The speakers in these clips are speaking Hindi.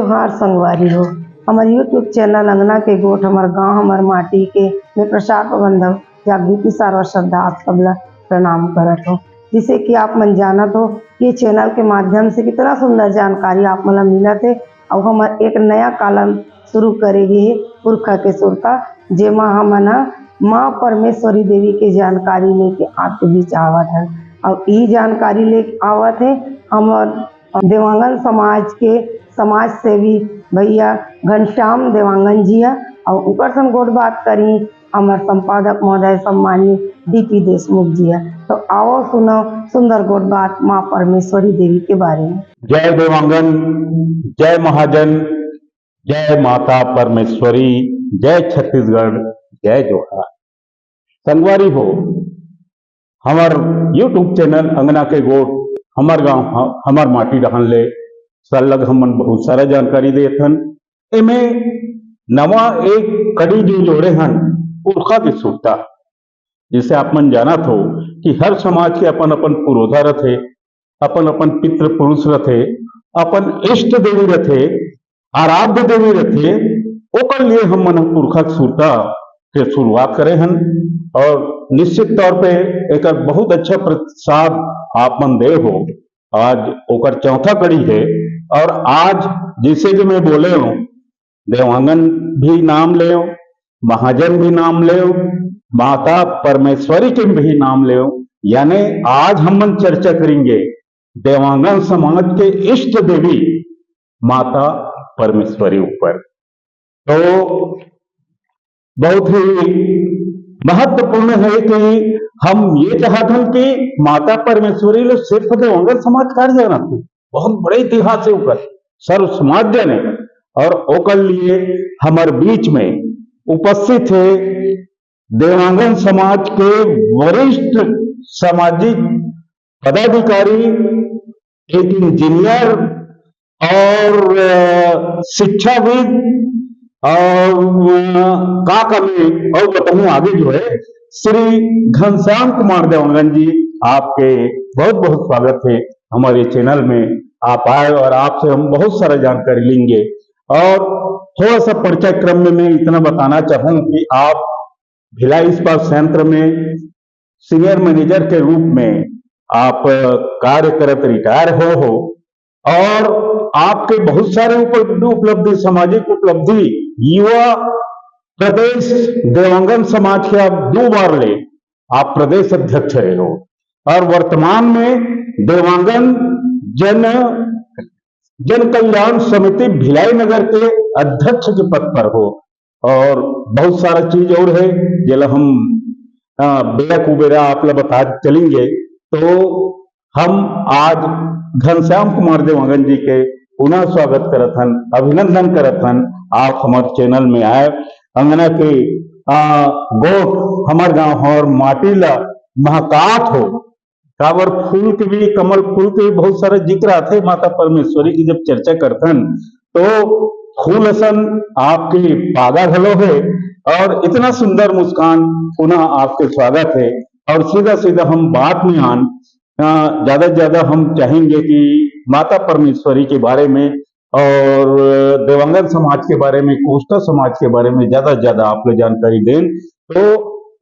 जोहार संगवारी हो। हमारे यूट्यूब चैनल अंगना के गोठ हमार गांव हमार माटी के में प्रसार प्रबंधक जागृति सारवा श्रद्धा आप सबला प्रणाम करत हो। जिसे कि आप मन जानत हो ये चैनल के माध्यम से कितना सुंदर जानकारी आप मला मिलत है। और हमार एक नया कॉलम शुरू करेगी है पुरखा के सुरता, जेमा हमन माँ परमेश्वरी देवी के जानकारी लेके आपके बीच आवत है। और ये जानकारी लेके आवत है हमार देवांगन समाज के समाज सेवी भैया घनश्याम देवांगन जी है। और ऊपर से गोट बात करी हमार संपादक महोदय सम्मानित डीपी देशमुख जी है। तो आओ सुनो सुंदर गोट बात माँ परमेश्वरी देवी के बारे में। जय देवांगन, जय महाजन, जय माता परमेश्वरी, जय छत्तीसगढ़, जय जोहार। संगवारी हो, हमार यूट्यूब चैनल अंगना के गोठ हमार गांव हमार माटी रहन ले सलग हमन बहुत सारा जानकारी देथन। एमे नवा एक कड़ी जो जोड़े हन पुरखा के सुरता, जिसे आप मन जानत हो कि हर समाज के अपन अपन पुरोधा रथे, अपन अपन पितृ पुरुष रथे, अपन इष्ट देवी रथे, आराध्य देवी रथे। ओकर लिए हमन पुरखा के सुरता के शुरुआत करे हन और निश्चित तौर पे एक बहुत अच्छा प्रतिसाद आप मन दे हो। आज ओकर चौथा कड़ी है और आज जिसे कि मैं बोले हूँ देवांगन भी नाम ले, महाजन भी नाम ले, माता परमेश्वरी के भी नाम ले, यानी आज हम मन चर्चा करेंगे देवांगन समाज के इष्ट देवी माता परमेश्वरी ऊपर। तो बहुत ही महत्वपूर्ण है कि हम ये चाहते हैं कि माता परमेश्वरी लोग सिर्फ देवांगन समाज कार्य जाना थे, बहुत बड़े इतिहास है ऊपर सर्व समाज जाने। और ओकर लिए हमारे बीच में उपस्थित है देवांगन समाज के वरिष्ठ सामाजिक पदाधिकारी, एक इंजीनियर और शिक्षाविद और का कमी और बताऊं आगे जो है श्री घनश्याम कुमार देवांगन जी, आपके बहुत बहुत स्वागत है हमारे चैनल में। आप आए और आपसे हम बहुत सारा जानकारी लेंगे। और थोड़ा सा परिचय क्रम में मैं इतना बताना चाहूँ कि आप भिलाई इस्पात संयंत्र में सीनियर मैनेजर के रूप में आप कार्य करत रिटायर हो और आपके बहुत सारे उपलब्धि सामाजिक उपलब्धि युवा प्रदेश देवांगन समाज के आप 2 बार ले आप प्रदेश अध्यक्ष रहे हो और वर्तमान में देवांगन जन कल्याण समिति भिलाई नगर के अध्यक्ष के पद पर हो। और बहुत सारा चीज और है जिला हम बेरा कुबेरा आप लोग बता चलेंगे। तो हम आज घनश्याम कुमार देवांगन जी के पुनः स्वागत करत हन, अभिनंदन करत हन, आप हमारे चैनल में आए। अंगना के गोठ हमार गांव और माटी ला महकात हो, काबर फूल के भी, कमल फूल के भी बहुत सारे जिक्र आते माता परमेश्वरी की जब चर्चा करतन तो फूल असन आपकी पागा घलो है और इतना सुंदर मुस्कान। पुनः आपके स्वागत है और सीधा सीधा हम बात में आन ज्यादा से ज्यादा हम चाहेंगे कि माता परमेश्वरी के बारे में और देवांगन समाज के बारे में, कोष्टा समाज के बारे में ज्यादा से ज्यादा आप लोग जानकारी दें। तो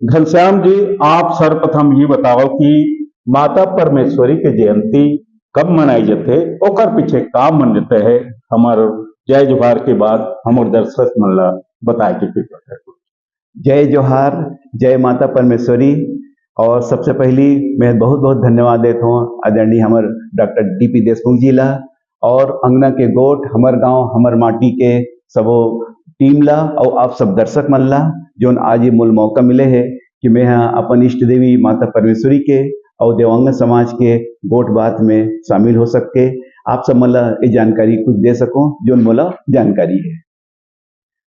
घनश्याम जी, आप सर्वप्रथम ये बताओ कि माता परमेश्वरी के जयंती कब मनाई जाते, ओकर पीछे का मान्यता है। हमारे जय जोहार के बाद हमारे दर्शक मन ला बताए के कृपया। जय जोहार, जय माता परमेश्वरी। और सबसे पहली मैं बहुत बहुत धन्यवाद देता हूँ आदरणीय हमारे डॉक्टर डीपी देशमुख जी ला और अंगना के गोठ हमार गांव हमार माटी के सबो टीम ला और आप सब दर्शक मन ला जो आज ये मूल मौका मिले है कि मैं अपन इष्ट देवी माता परमेश्वरी के और देवांगन समाज के गोठ बात में शामिल हो सके आप सब मला ये जानकारी कुछ दे सको जो मला जानकारी है।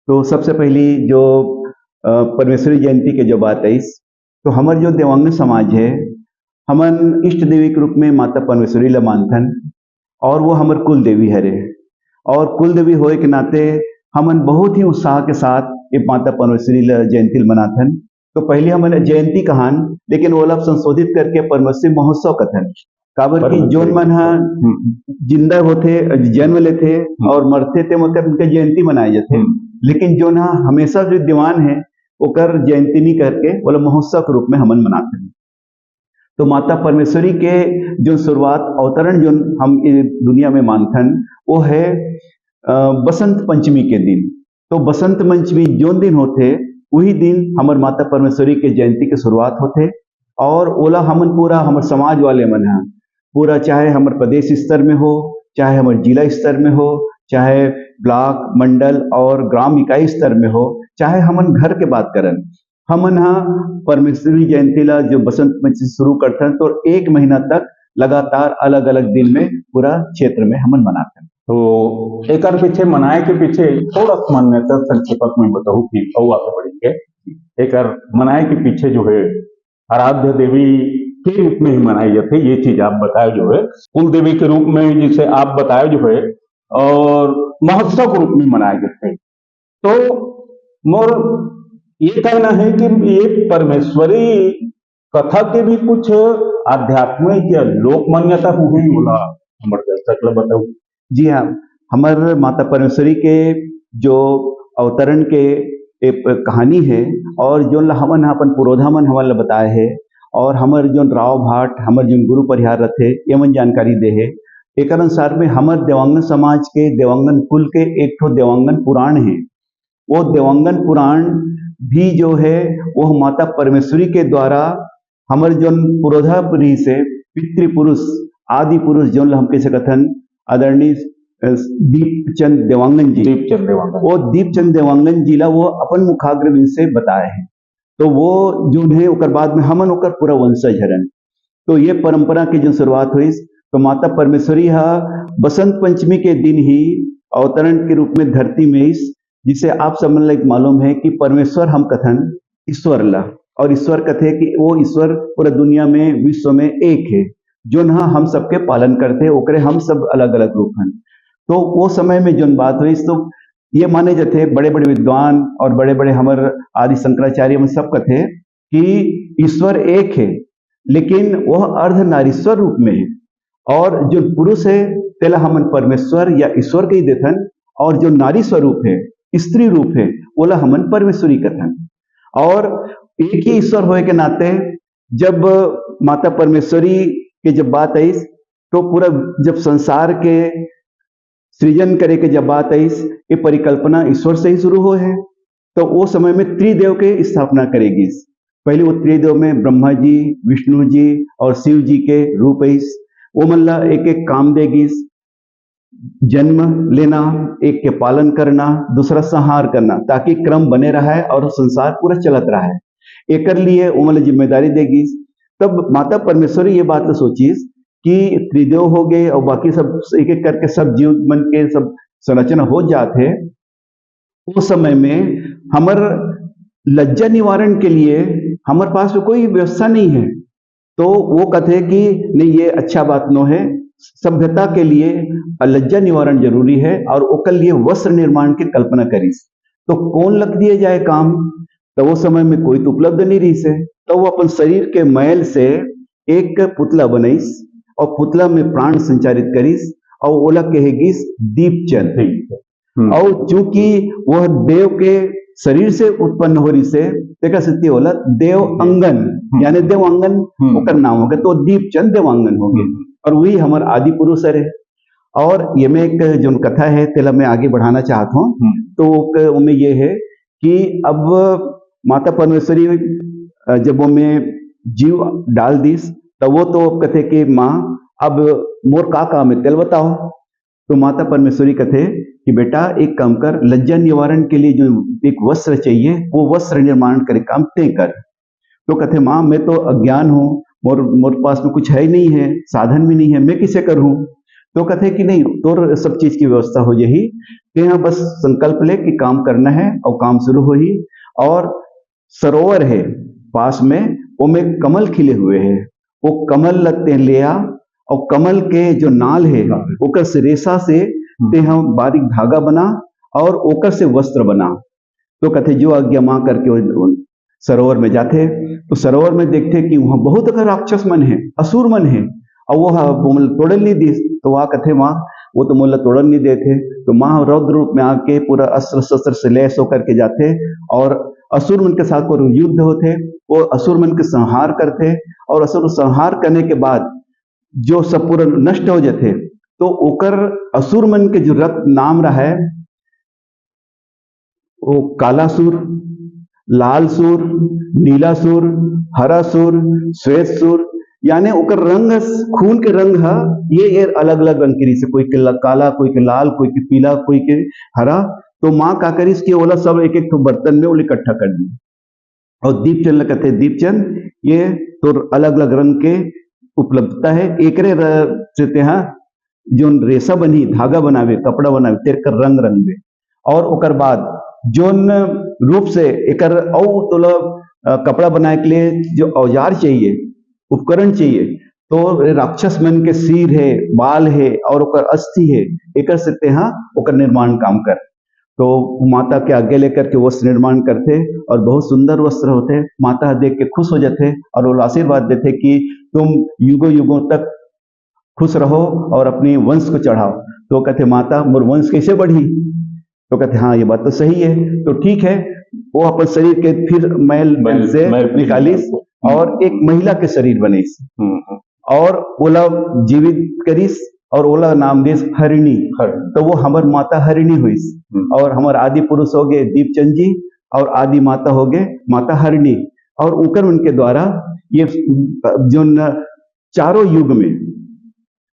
तो सबसे पहली जो परमेश्वरी जयंती के जो बात है, तो हमारे जो देवांगन समाज है हमन इष्ट देवी के रूप में माता परमेश्वरी ला मानथन और वो हमारे कुल देवी हरे। और कुल देवी होए के नाते हमन बहुत ही उत्साह के साथ ये माता परमेश्वरी ला जयंती मनाथन। तो पहले हमन जयंती कहान, लेकिन वो लोग संशोधित करके परमेश्वरी महोत्सव कथन। काबर की जोन मन हा जिंदा होते जन्म लेते और मरते ते मतलब उनके जयंती मनाए जाते, लेकिन जो ना हमेशा जो दीवान है ओकर जयंती नहीं करके बोला महोत्सव के रूप में हमन मनाते हैं। तो माता परमेश्वरी के जो शुरुआत अवतरण जो हम दुनिया में मानथन वो है बसंत पंचमी के दिन। तो बसंत पंचमी जो दिन होते वही दिन हमार माता परमेश्वरी के जयंती के शुरुआत होते, और ओला हमन पूरा हमारे समाज वाले मन है पूरा, चाहे हमारे प्रदेश स्तर में हो, चाहे हमारे जिला स्तर में हो, चाहे ब्लॉक मंडल और ग्राम इकाई स्तर में हो, चाहे हमन घर के बात करन, हमन हा परमेश्वरी जयंती ला जो बसंत पंचमी शुरू करते हैं तो 1 महीना तक लगातार अलग अलग दिन में पूरा क्षेत्र में हमन मनाते हैं। तो एक पीछे मनाए के पीछे थोड़ा मान्यता संक्षेपक में बताऊं कि आगे बढ़ेंगे। एक मनाए के पीछे जो है आराध्य देवी के रूप में ही मनाई जाती है, ये चीज आप बताए जो है कुल देवी के रूप में जिसे आप बताए जो है, और महोत्सव के रूप में मनाए जाते हैं। तो मोर ये कहना है कि ये परमेश्वरी कथा के भी कुछ आध्यात्मिक या लोक मान्यता हुई होला, हमारे दर्शक ला बताओ। जी हाँ, हमारे माता परमेश्वरी के जो अवतरण के एक कहानी है, और जो हमन अपन पुरोधा मन हमन ला बताए है, और हमारे जो राव भाट हमारे जो गुरु परिहार रथे ये मन जानकारी दे है। एक अनुसार में हमारे देवांगन समाज के देवांगन कुल के एक ठो देवांगन पुराण है। वो देवांगन पुराण भी जो है वो माता परमेश्वरी के द्वारा हमारे जो पुरोधापुरी से पितृपुरुष आदि पुरुष जो हम कह सकथन आदरणीय दीपचंद देवांगन जी, वो दीपचंद देवांगन जी ला वो अपन मुखाग्र से बताए हैं। तो वो जो है ओकर बाद में हमन ओकर पूरा वंशज हरन। तो ये परंपरा की जो शुरुआत हुई, तो माता परमेश्वरी हा बसंत पंचमी के दिन ही अवतरण के रूप में धरती में इस, जिसे आप सब मन लाइक मालूम है कि परमेश्वर हम कथन ईश्वर ला, और ईश्वर कथे कि वो ईश्वर पूरा दुनिया में विश्व में एक है, जो ना हम सबके पालन करते ओकरे हम सब अलग अलग रूप हैं। तो वो समय में जो बात हुई तो ये माने जाते बड़े बड़े विद्वान और बड़े बड़े हमारे आदि शंकराचार्य में सब कथे कि ईश्वर एक है, लेकिन वह अर्धनारीश्वर रूप में है, और जो पुरुष है तेला हमन परमेश्वर या ईश्वर के ही देथन, और जो नारी स्वरूप है स्त्री रूप है ओला हमन परमेश्वरी कथन। और एक ही ईश्वर होए के नाते जब माता परमेश्वरी के जब बात आई, तो पूरा जब संसार के सृजन करे के जब बात आई, ये परिकल्पना ईश्वर से ही शुरू हो है। तो वो समय में त्रिदेव के स्थापना करेगी। पहले वो त्रिदेव में ब्रह्मा जी, विष्णु जी और शिव जी के रूप आई। वो मल्ला एक एक काम देगी, जन्म लेना, एक के पालन करना, दूसरा संहार करना, ताकि क्रम बने रहा है और संसार पूरा चलत रहा है। एक लिए वो मतलब जिम्मेदारी देगी। तब माता परमेश्वरी ये बात सोचीस कि त्रिदेव हो गए और बाकी सब एक एक करके सब जीव मन के सब संरचना हो जाते। उस समय में हमार लज्जा निवारण के लिए हमारे पास कोई व्यवस्था नहीं है, तो वो कहते कि नहीं ये अच्छा बात नो है, सभ्यता के लिए लज्जा निवारण जरूरी है, और ओकर लिए वस्त्र निर्माण की कल्पना करीस। तो कौन लग दिए जाए काम, तो वो समय में कोई तो उपलब्ध नहीं रही से, तो वो अपन शरीर के मैल से एक पुतला बनाईस और पुतला में प्राण संचारित करीस, और ओला कहेगी दीपचंद। और चूंकि वह देव के शरीर से उत्पन्न हो रही से देखा सकती होला देव अंगन, यानी देवांगन ओकर नाम हो गया, तो दीपचंद देवांगन हो गए, और वही हमारे आदि पुरुष है। और ये में एक जो कथा है तेला मैं आगे बढ़ाना चाहता हूँ। तो उनमें ये है कि अब माता परमेश्वरी जब वो में जीव डाल दीस, तो वो तो कहते कि माँ अब मोर का काम है तेल बताओ। तो माता परमेश्वरी कहते कि बेटा एक काम कर, लज्जा निवारण के लिए जो एक वस्त्र चाहिए वो वस्त्र निर्माण करे काम ते कर। तो कहते माँ मैं तो अज्ञान हूँ, मोर पास में कुछ है ही नहीं है, साधन भी नहीं है, मैं किसे करूँ। तो कहते कि नहीं तो सब चीज की व्यवस्था हो यही कि हाँ बस संकल्प ले कि काम करना है, और काम शुरू हो ही। और सरोवर है पास में, वो में कमल खिले हुए हैं, वो कमल लगते लिया, और कमल के जो नाल है ओकर से रेशा से ते हम बारीक धागा बना और ओकर से वस्त्र बना। तो कहते जो आज्ञा मां करके सरोवर में जाते, तो सरोवर में देखते कि वहां बहुत अगर राक्षस मन है, असुर मन है, और वो मोल तोड़न नहीं दी, तो वहाँ कथे माँ वो तो मोला तोड़न नहीं देते, तो माँ रौद्र रूप में आके पूरा अस्त्र शस्त्र से लैस होकर के जाते और असुर मन के साथ को युद्ध होते, वो असुर मन के संहार करते और असुर संहार करने के बाद जो सब पूरा नष्ट हो जाते, तो ओकर असुर मन के जो रक्त नाम रहा है वो कालासुर, लालसुर, नीलासुर, हरासुर, श्वेतसुर, यानी ओकर रंग खून के रंग है ये अलग अलग रंग के रीसे, कोई के काला, कोई के लाल, कोई के पीला, कोई के हरा। तो माँ का करीस के ओला सब एक एक तो बर्तन में ओले इकट्ठा कर दी और दीपचंद कहते हैं, दीपचंद ये तो अलग अलग रंग के उपलब्धता है, एकरे से तेहा जो रेशा बनी, धागा बनावे, कपड़ा बनावे, तेरे कर रंग रंग और ओकर बाद जोन रूप से एकर औ तोला कपड़ा बनाए के लिए जो औजार चाहिए, उपकरण चाहिए, तो राक्षस मन के सिर है, बाल है और ओकर अस्थि है, एकर से तेहा ओकर निर्माण काम कर। तो माता के आगे लेकर के वस्त्र निर्माण करते और बहुत सुंदर वस्त्र होते, माता देख के खुश हो जाते और वो आशीर्वाद देते कि तुम युगों युगों तक खुश रहो और अपनी वंश को चढ़ाओ। तो कहते माता मोर वंश कैसे बढ़ी, तो कहते हाँ ये बात तो सही है, तो ठीक है। वो अपन शरीर के फिर मैल से निकालिस और एक महिला के शरीर बनीस और ओला जीवित करीस और ओला नाम देस हरिणी, तो वो हमार माता हरिणी हुईस और हमार आदि पुरुष हो गए दीपचंद जी और आदि माता हो गए माता हरिणी और उनकर उनके द्वारा ये जो चारों युग में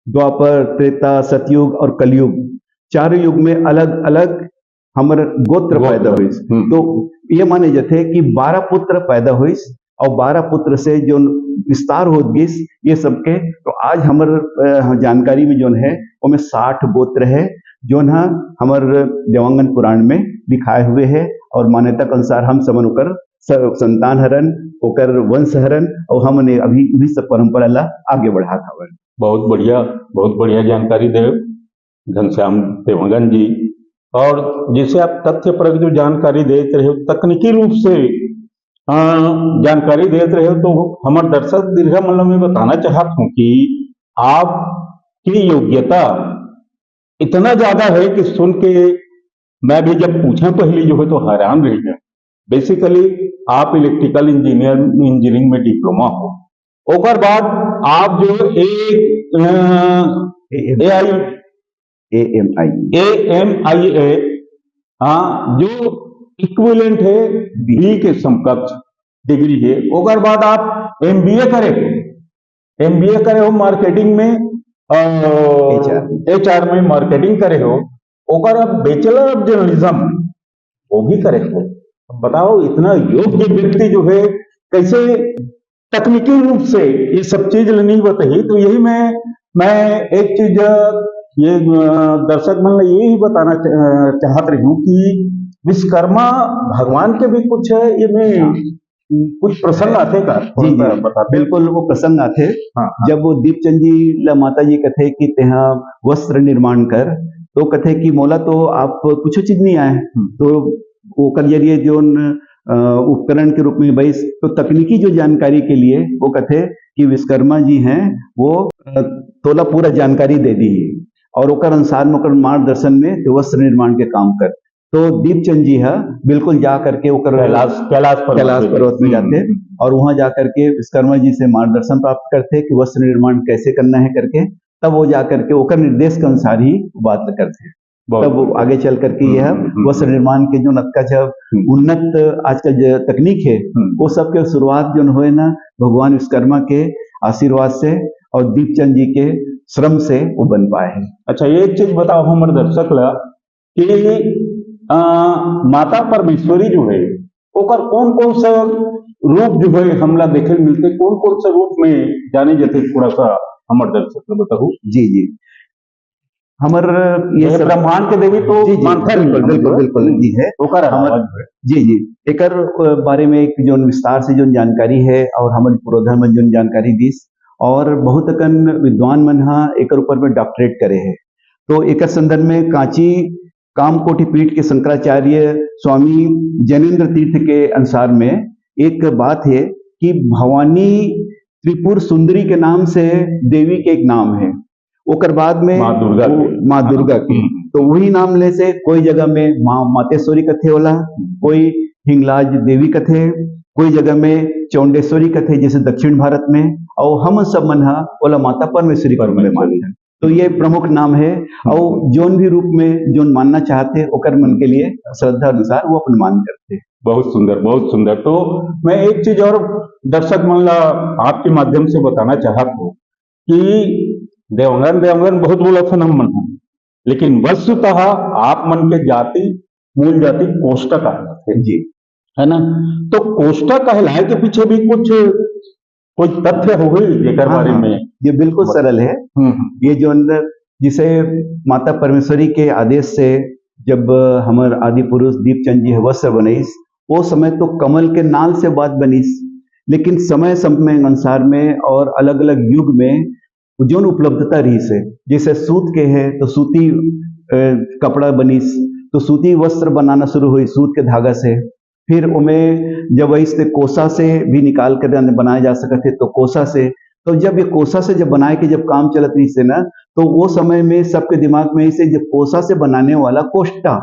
द्वापर, त्रेता, सतयुग और कलयुग, चारों युग में अलग अलग हमारे गोत्र पैदा हुई। तो ये माने जाते कि 12 पुत्र पैदा हुई और 12 पुत्र से जो विस्तार हो गई ये सबके। तो आज हमारे जानकारी में जो है वो में 60 गोत्र है जो ना हमारे देवांगन पुराण में लिखाए हुए है और मान्यता के अनुसार हम समन कर संतान हरण, ओकर वंश हरण और हमने अभी उन्हीं सब परंपरा ला आगे बढ़ा था। बहुत बढ़िया जानकारी दे घनश्याम देवांगन जी। और जैसे आप तथ्य पर जो जानकारी देते रहे हो, तकनीकी रूप से जानकारी देते रहे हो, तो हमारे दर्शक दीर्घा मतलब में बताना चाहता हूँ कि आपकी योग्यता इतना ज्यादा है कि सुन के मैं भी जब पूछा पहले जो है तो हैरान रह गया। बेसिकली आप इलेक्ट्रिकल इंजीनियरिंग में डिप्लोमा हो, ओकर बाद आप जो AMIA जो इक्विवेलेंट है बी के समकक्ष डिग्री है, ओकर बाद आप MBA करे हो मार्केटिंग में, HR में मार्केटिंग करे हो, ओकर अब बैचलर ऑफ जर्नलिज्म वो भी करे हो। बताओ इतना योग्य व्यक्ति जो है कैसे तकनीकी रूप से ये सब चीज नहीं बताई। तो यही मैं एक चीज ये दर्शक मन यही बताना चाहत रही हूँ कि विश्वकर्मा भगवान के भी कुछ है, ये में कुछ प्रसंग आते का जी बता। बिल्कुल वो प्रसंग आते। हाँ। जब वो दीपचंद जी माता जी कथे कि तेहा वस्त्र निर्माण कर, तो कथे कि मोला तो आप कुछ चीज नहीं आए, तो वो कर जरिए जो उपकरण के रूप में भाई, तो तकनीकी जो जानकारी के लिए वो कथे कि विश्वकर्मा जी हैं, वो तोला पूरा जानकारी दे दी और ओकर अनुसार में ओकर मार्गदर्शन में वस्त्र निर्माण के काम कर। तो दीपचंद जी है बिल्कुल जा करके ओकर कैलाश पर्वत में जाते और वहां जा करके विश्वकर्मा जी से मार्गदर्शन प्राप्त करते कि वस्त्र निर्माण कैसे करना है करके, तब वो जा करके ओकर निर्देश के अनुसार ही बात करते। तब वो आगे चल करके यह वस्त्र निर्माण के जो नक्का जब उन्नत आजकल जो तकनीक है वो सब के शुरुआत जो हुए ना भगवान विश्वकर्मा के आशीर्वाद से और दीपचंद जी के श्रम से वो बन पाए हैं। अच्छा, ये एक चीज बताओ हमारे दर्शक ला कि माता परमेश्वरी जो है ओकर कौन कौन सा रूप जो है हमला देखे मिलते, कौन कौन सा रूप में जाने जाते, थोड़ा सा हमारे दर्शक ला बताओ। जी हमर ये ब्रह्मांड के देवी तो बिल्कुल जी है जी एकर बारे में एक जो विस्तार से जो जानकारी है और हमारे पूर्वधर्म में जो जानकारी दीस और बहुत कन विद्वान मन एकर ऊपर में डॉक्टरेट करे है। तो एकर संदर्भ में कांची कामकोटि पीठ के शंकराचार्य स्वामी जैनेन्द्र तीर्थ के अनुसार में एक बात है कि भवानी त्रिपुर सुंदरी के नाम से देवी के एक नाम है। ओकर बाद में माँ दुर्गा के। माँ दुर्गा की, तो वही नाम ले से कोई जगह में माँ मातेश्वरी कथे होला, कोई हिंगलाज देवी कथे, कोई जगह में चौंडेश्वरी कथे जैसे दक्षिण भारत में, और हम सब मन हा ओला माता परमेश्वरी के रूप में मानते हैं। तो ये प्रमुख नाम है, और जोन भी रूप में जोन मानना चाहते ओकर मन के लिए श्रद्धा अनुसार वो अपन मान करते हैं। बहुत सुंदर, बहुत सुंदर। तो मैं एक चीज और दर्शक मन ला आपके माध्यम से बताना चाहत हूँ कि देवंगन देवंगन बहुत बोलथन हम मन, लेकिन वस्तुतः आप मन के जाति मूल जाति कोष्टा कहलाते जी, है ना। तो कोष्टा कहलाए के पीछे भी कुछ कोई तथ्य हो गई जेकर बारे में? ये बिल्कुल सरल है। ये जो जिसे माता परमेश्वरी के आदेश से जब हमार आदि पुरुष दीपचंद जी वस्त्र बनईस, वो समय तो कमल के नाल से बात बनीस, लेकिन समय समय अनुसार में और अलग अलग युग में जोन उपलब्धता रही से, जैसे सूत के है तो सूती कपड़ा बनीस, तो सूती वस्त्र बनाना शुरू हुई सूत के धागा से। फिर उमें जब वैसे कोसा से भी निकाल कर बनाया जा सकते तो कोसा से, तो जब ये कोसा से जब बनाए के जब काम चलत रही से ना, तो वो समय में सबके दिमाग में इसे जब कोसा से बनाने वाला कोष्टा,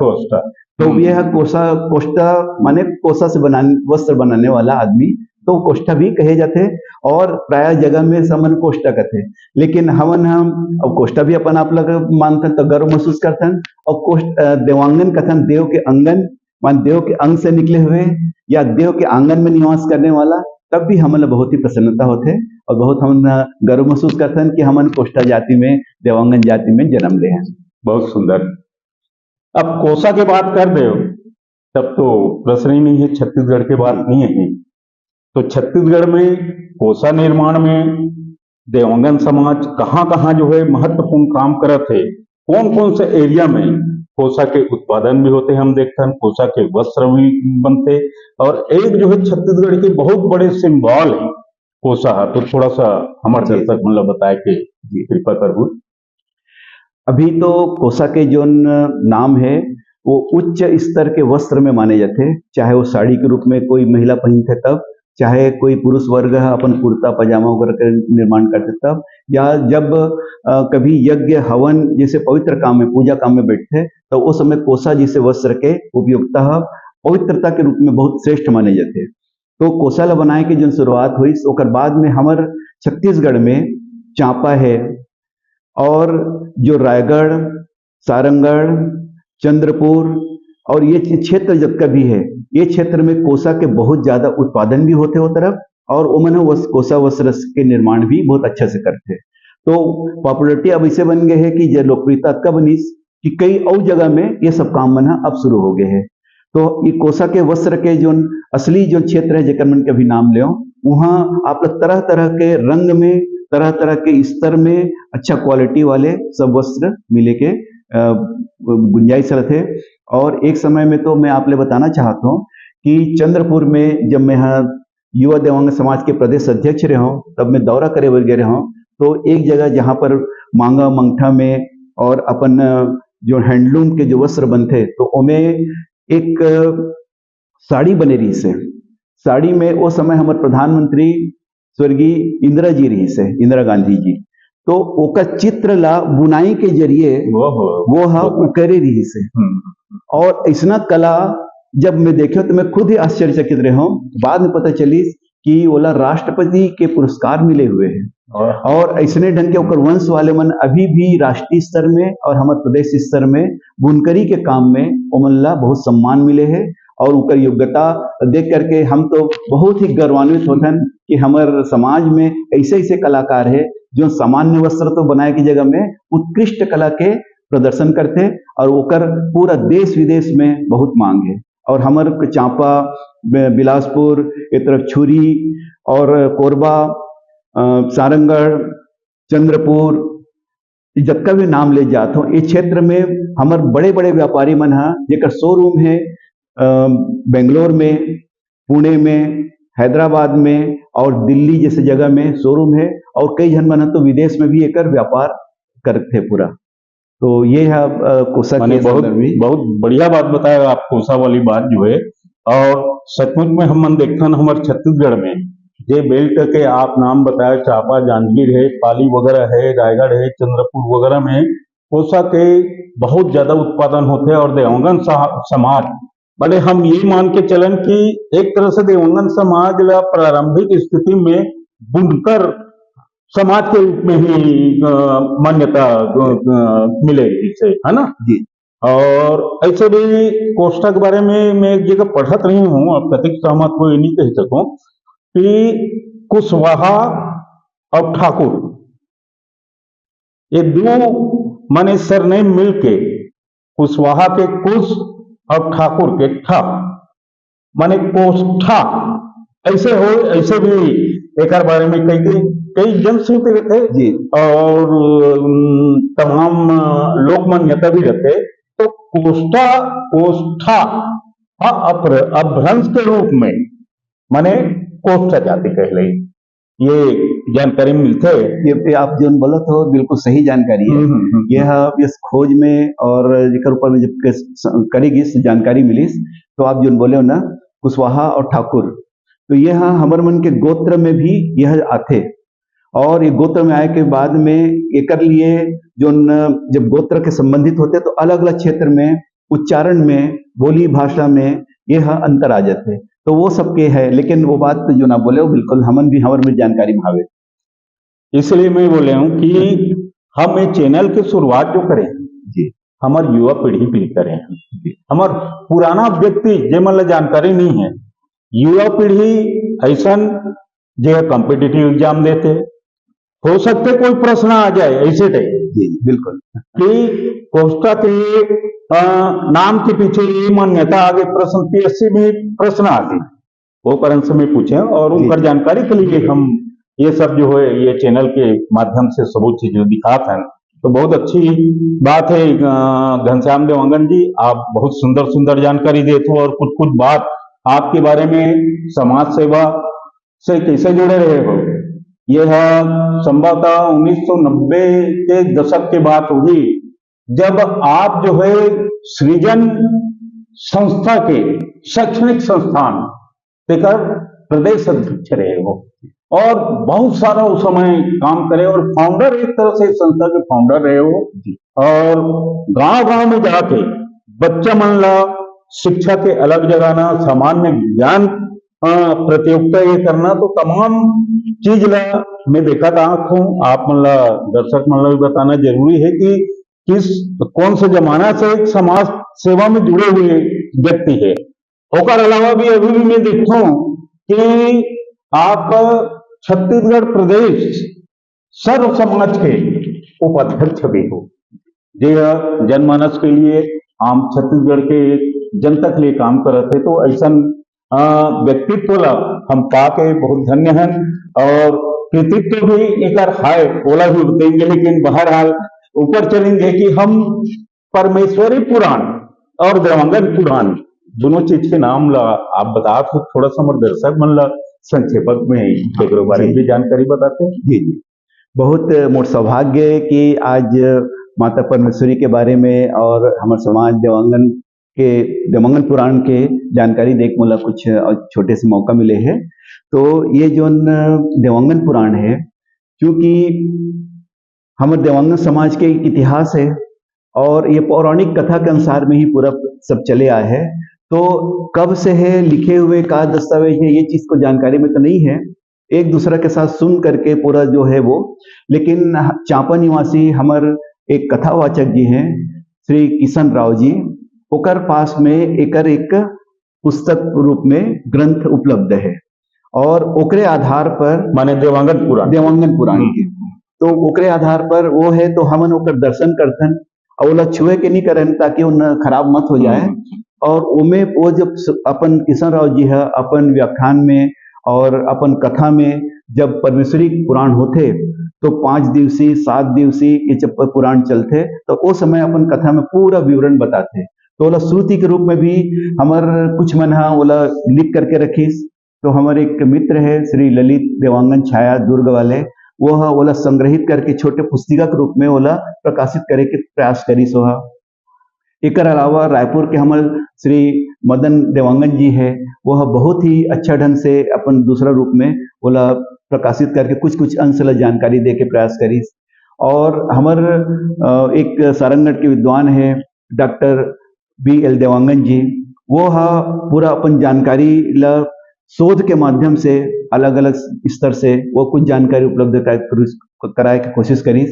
तो यह कोष्टा माने कोसा से बनाने वस्त्र बनाने वाला आदमी, तो कोष्टा भी कहे जाते, और प्राय जगह में समन कोष्टा कहते। लेकिन हम अब कोष्टा भी अपन आप लोग मानथन तो गर्व महसूस करथन, और देवांगन कथन देव के अंगन, मान देव के अंग से निकले हुए या देव के आंगन में निवास करने वाला, तब भी हमन बहुत ही प्रसन्नता होते और बहुत हम गर्व महसूस करते हैं कि हमन कोष्टा जाति में देवांगन जाति में जन्म ले हैं। बहुत सुंदर। अब कोसा के बात कर दे तब तो प्रश्न ही नहीं है, छत्तीसगढ़ के बात नहीं है। तो छत्तीसगढ़ में कोसा निर्माण में देवांगन समाज कहाँ कहाँ जो है महत्वपूर्ण काम करत है, कौन कौन से एरिया में कोसा के उत्पादन भी होते हैं, हम देखते हैं कोसा के वस्त्र भी बनते, और एक जो है छत्तीसगढ़ के बहुत बड़े सिंबल है कोसा। तो थोड़ा सा हमारे दर्शक मतलब बताए कि कृपा करूँ। अभी तो कोसा के जो नाम है वो उच्च स्तर के वस्त्र में माने जाते, चाहे वो साड़ी के रूप में कोई महिला पहनते तब, चाहे कोई पुरुष वर्ग अपन कुर्ता पजामा वगैरह का निर्माण करते तब, या जब कभी यज्ञ हवन जैसे पवित्र काम में पूजा काम में बैठते तो उस समय कोसा जैसे वस्त्र के उपयोगिता पवित्रता के रूप में बहुत श्रेष्ठ माने जाते। तो कोसा ला बनाए की जो शुरुआत हुई, ओकर बाद में हमार छत्तीसगढ़ में चांपा है, और जो रायगढ़, सारंगढ़, चंद्रपुर और ये क्षेत्र जितना भी है, ये क्षेत्र में कोसा के बहुत ज्यादा उत्पादन भी होते हो तरफ, और उमन कोसा वस्त्र के निर्माण भी बहुत अच्छा से करते। तो पॉपुलरिटी अब ऐसे बन गए है कि जो लोकप्रियता कब बनीस कि कई और जगह में ये सब काम बना अब शुरू हो गए हैं। तो ये कोसा के वस्त्र के जो असली जो क्षेत्र है जेकर मन के भी नाम ले, वहाँ आप लोग तरह तरह के रंग में, तरह तरह के स्तर में अच्छा क्वालिटी वाले सब वस्त्र मिले के गुंजाइश रहते। और एक समय में तो मैं आप ले बताना चाहता हूँ कि चंद्रपुर में जब मैं यहाँ युवा देवांग समाज के प्रदेश अध्यक्ष रहा हूँ, तब मैं दौरा करे वगैरह रहा हूँ, तो एक जगह जहाँ पर मांगा मंगठा में और अपन जो हैंडलूम के जो वस्त्र बनते, तो उनमें एक साड़ी बने रही से, साड़ी में वो समय हमारे प्रधानमंत्री स्वर्गीय इंदिरा जी रही से, इंदिरा गांधी जी, तो ओका चित्र ला बुनाई के जरिए वो हा करे रही से। और ऐसा कला जब मैं देखा तो मैं खुद ही आश्चर्यचकित रहा हूँ। बाद में पता चली कि ओला राष्ट्रपति के पुरस्कार मिले हुए हैं, और ऐसने ढंग के ओकर वंश वाले मन अभी भी राष्ट्रीय स्तर में और हमारे प्रदेश स्तर में बुनकरी के काम में ओमन ला बहुत सम्मान मिले हैं। और उनकर योग्यता देख करके हम तो बहुत ही गौरवान्वित होते हैं कि हमारे समाज में ऐसे ऐसे कलाकार है जो सामान्य वस्त्र तो बनाए की जगह में उत्कृष्ट कला के प्रदर्शन करते, और ओकर पूरा देश विदेश में बहुत मांग है। और हमारे चांपा, बिलासपुर, एक तरफ छुरी और कोरबा, सारंगढ़, चंद्रपुर, जब का भी नाम ले जाता हूँ, इस क्षेत्र में हमारे बड़े बड़े व्यापारी मन है जेकर शोरूम है बेंगलोर में, पुणे में, हैदराबाद में और दिल्ली जैसे जगह में शोरूम है, और कई जन मन तो विदेश में भी एक व्यापार करते पूरा। तो ये है कोसा के बहुत बढ़िया बात बताया आप कोसा वाली बात जो है। और सचमुच में हम देखते हैं हमारे छत्तीसगढ़ में जे बेल्ट के आप नाम बताए, चांपा, जांजगीर है, पाली वगैरह है, रायगढ़ है, चंद्रपुर वगैरह में कोसा के बहुत ज्यादा उत्पादन होते हैं। और देवंगन समाज बड़े हम ये मान के चलन कि एक तरह से देवंगन समाज ला प्रारंभिक स्थिति में बुनकर समाज के रूप में ही मान्यता मिले इसे, है ना जी। और ऐसे भी कोष्ठा के बारे में मैं एक जगह पढ़त रही हूँ, अब कतिक सहमत हो ये नहीं कह सकूं कि कुशवाहा और ठाकुर ये दो माने सरनेम मिलके कुशवाहा के कुश और ठाकुर के ठा माने कोष्ठा ऐसे हो। ऐसे भी एक बारे में कई जनश्रुति रहते जी। और तमाम लोक मान्यता भी रहते। तो कोष्ठा अपभ्रंश के रूप में माने कोष्ठा जाति कह ली, ये जानकारी मिलते है। ये आप जो बोलो तो बिल्कुल सही जानकारी है। यह इस खोज में और जेकर ऊपर में जब करेगी जानकारी मिली तो आप जो बोले हो ना कुशवाहा और ठाकुर, तो यह हमर मन के गोत्र में भी यह आते और ये गोत्र में आए के बाद में एक लिए जो जब गोत्र के संबंधित होते तो अलग अलग क्षेत्र में उच्चारण में बोली भाषा में यह अंतर आ जाते, तो वो सबके है। लेकिन वो बात जो ना बोले वो बिल्कुल हमर में जानकारी भावे। इसलिए मैं बोले हूँ कि हम ये चैनल की शुरुआत जो करें जी, हमारे युवा पीढ़ी के लिए करें। हमार पुराना व्यक्ति जे मतलब जानकारी नहीं है, युवा पीढ़ी ऐसा जो कॉम्पिटिटिव एग्जाम देते, हो सकते कोई प्रश्न आ जाए ऐसे टाइप जी बिल्कुल कि कोष्ठा के नाम के पीछे ये मान्यता आगे प्रश्न पीएससी में प्रश्न आगे वो कारण से मैं पूछे और उनका जानकारी के लिए हम ये सब जो है ये चैनल के माध्यम से सब चीज दिखाते हैं। तो बहुत अच्छी बात है घनश्याम देवांगन जी, आप बहुत सुंदर सुंदर जानकारी देते हो और कुछ कुछ बात आपके बारे में समाज सेवा से कैसे जुड़े रहे हो। यह संभवतः 1990 के दशक की बात होगी जब आप जो है सृजन संस्था के शैक्षणिक संस्थान देकर प्रदेश अध्यक्ष रहे हो और बहुत सारा उस समय काम करे और फाउंडर एक तरह से संस्था के फाउंडर रहे हो और गांव गांव में जाके बच्चा मन ला शिक्षा के अलग जगाना, सामान्य ज्ञान प्रतियोगिता ये करना, तो तमाम चीज ला मैं देखा था हूँ। आप मन ला दर्शक मन ला भी बताना जरूरी है कि किस कौन से जमाना से एक समाज सेवा में जुड़े हुए व्यक्ति है। और अलावा भी अभी भी मैं देखता हूँ कि आप छत्तीसगढ़ प्रदेश सर्व समाज के उपाध्यक्ष भी हो, जो जनमानस के लिए आम छत्तीसगढ़ के जनता के लिए काम कर रहे थे। तो ऐसा व्यक्तित्व ला हम पाके बहुत धन्य हैं और कृतित्व भी एक हाय ओला भी बताएंगे, लेकिन बहरहाल ऊपर चलेंगे कि हम परमेश्वरी पुराण और देवांगन पुराण दोनों चीज के नाम ला आप बता तो थोड़ा सा हमारे दर्शक मन ला संक्षेपक में एक बारे में भी जानकारी बताते हैं। जी जी, बहुत मोर सौभाग्य है कि आज माता परमेश्वरी के बारे में और हमारे समाज देवांगन पुराण के जानकारी देख मुला कुछ छोटे से मौका मिले हैं। तो ये जो देवांगन पुराण है, क्योंकि हमारे देवांगन समाज के एक इतिहास है और ये पौराणिक कथा के अनुसार में ही पूरा सब चले आए हैं। तो कब से है, लिखे हुए का दस्तावेज है, ये चीज को जानकारी में तो नहीं है, एक दूसरे के साथ सुन करके पूरा जो है वो। लेकिन चांपा निवासी हमारे एक कथावाचक जी हैं श्री किशन राव जी, ओकर पास में एक पुस्तक रूप में ग्रंथ उपलब्ध है और ओकरे आधार पर माने देवांगन पुराण की, तो ओकरे आधार पर वो है तो हमन ओकर दर्शन करथन और ओला छुए के नहीं करन ताकि उन खराब मत हो जाए। और उमे वो जब अपन किशन राव जी है अपन व्याख्यान में और अपन कथा में जब परमेश्वरी पुराण होते तो 5 दिवसीय 7 दिवसीय ये जब पुराण चलते तो वो समय अपन कथा में पूरा विवरण बताते। तो ओला श्रुति के रूप में भी हमार कुछ मन ओला लिख करके रखीस। तो हमारे एक मित्र है श्री ललित देवांगन छाया दुर्ग वाले, वो ओला संग्रहित करके छोटे पुस्तिका के रूप में ओला प्रकाशित करे के प्रयास करी सोहा। एकर अलावा रायपुर के हमारे श्री मदन देवांगन जी है, वह बहुत ही अच्छा ढंग से अपन दूसरा रूप में बोला प्रकाशित करके कुछ कुछ अंश ला जानकारी दे के प्रयास करी। और हमार एक सारंगढ़ के विद्वान है डॉक्टर BL देवांगन जी, वो हा पूरा अपन जानकारी ला शोध के माध्यम से अलग अलग स्तर से वो कुछ जानकारी उपलब्ध कराए के कोशिश करी।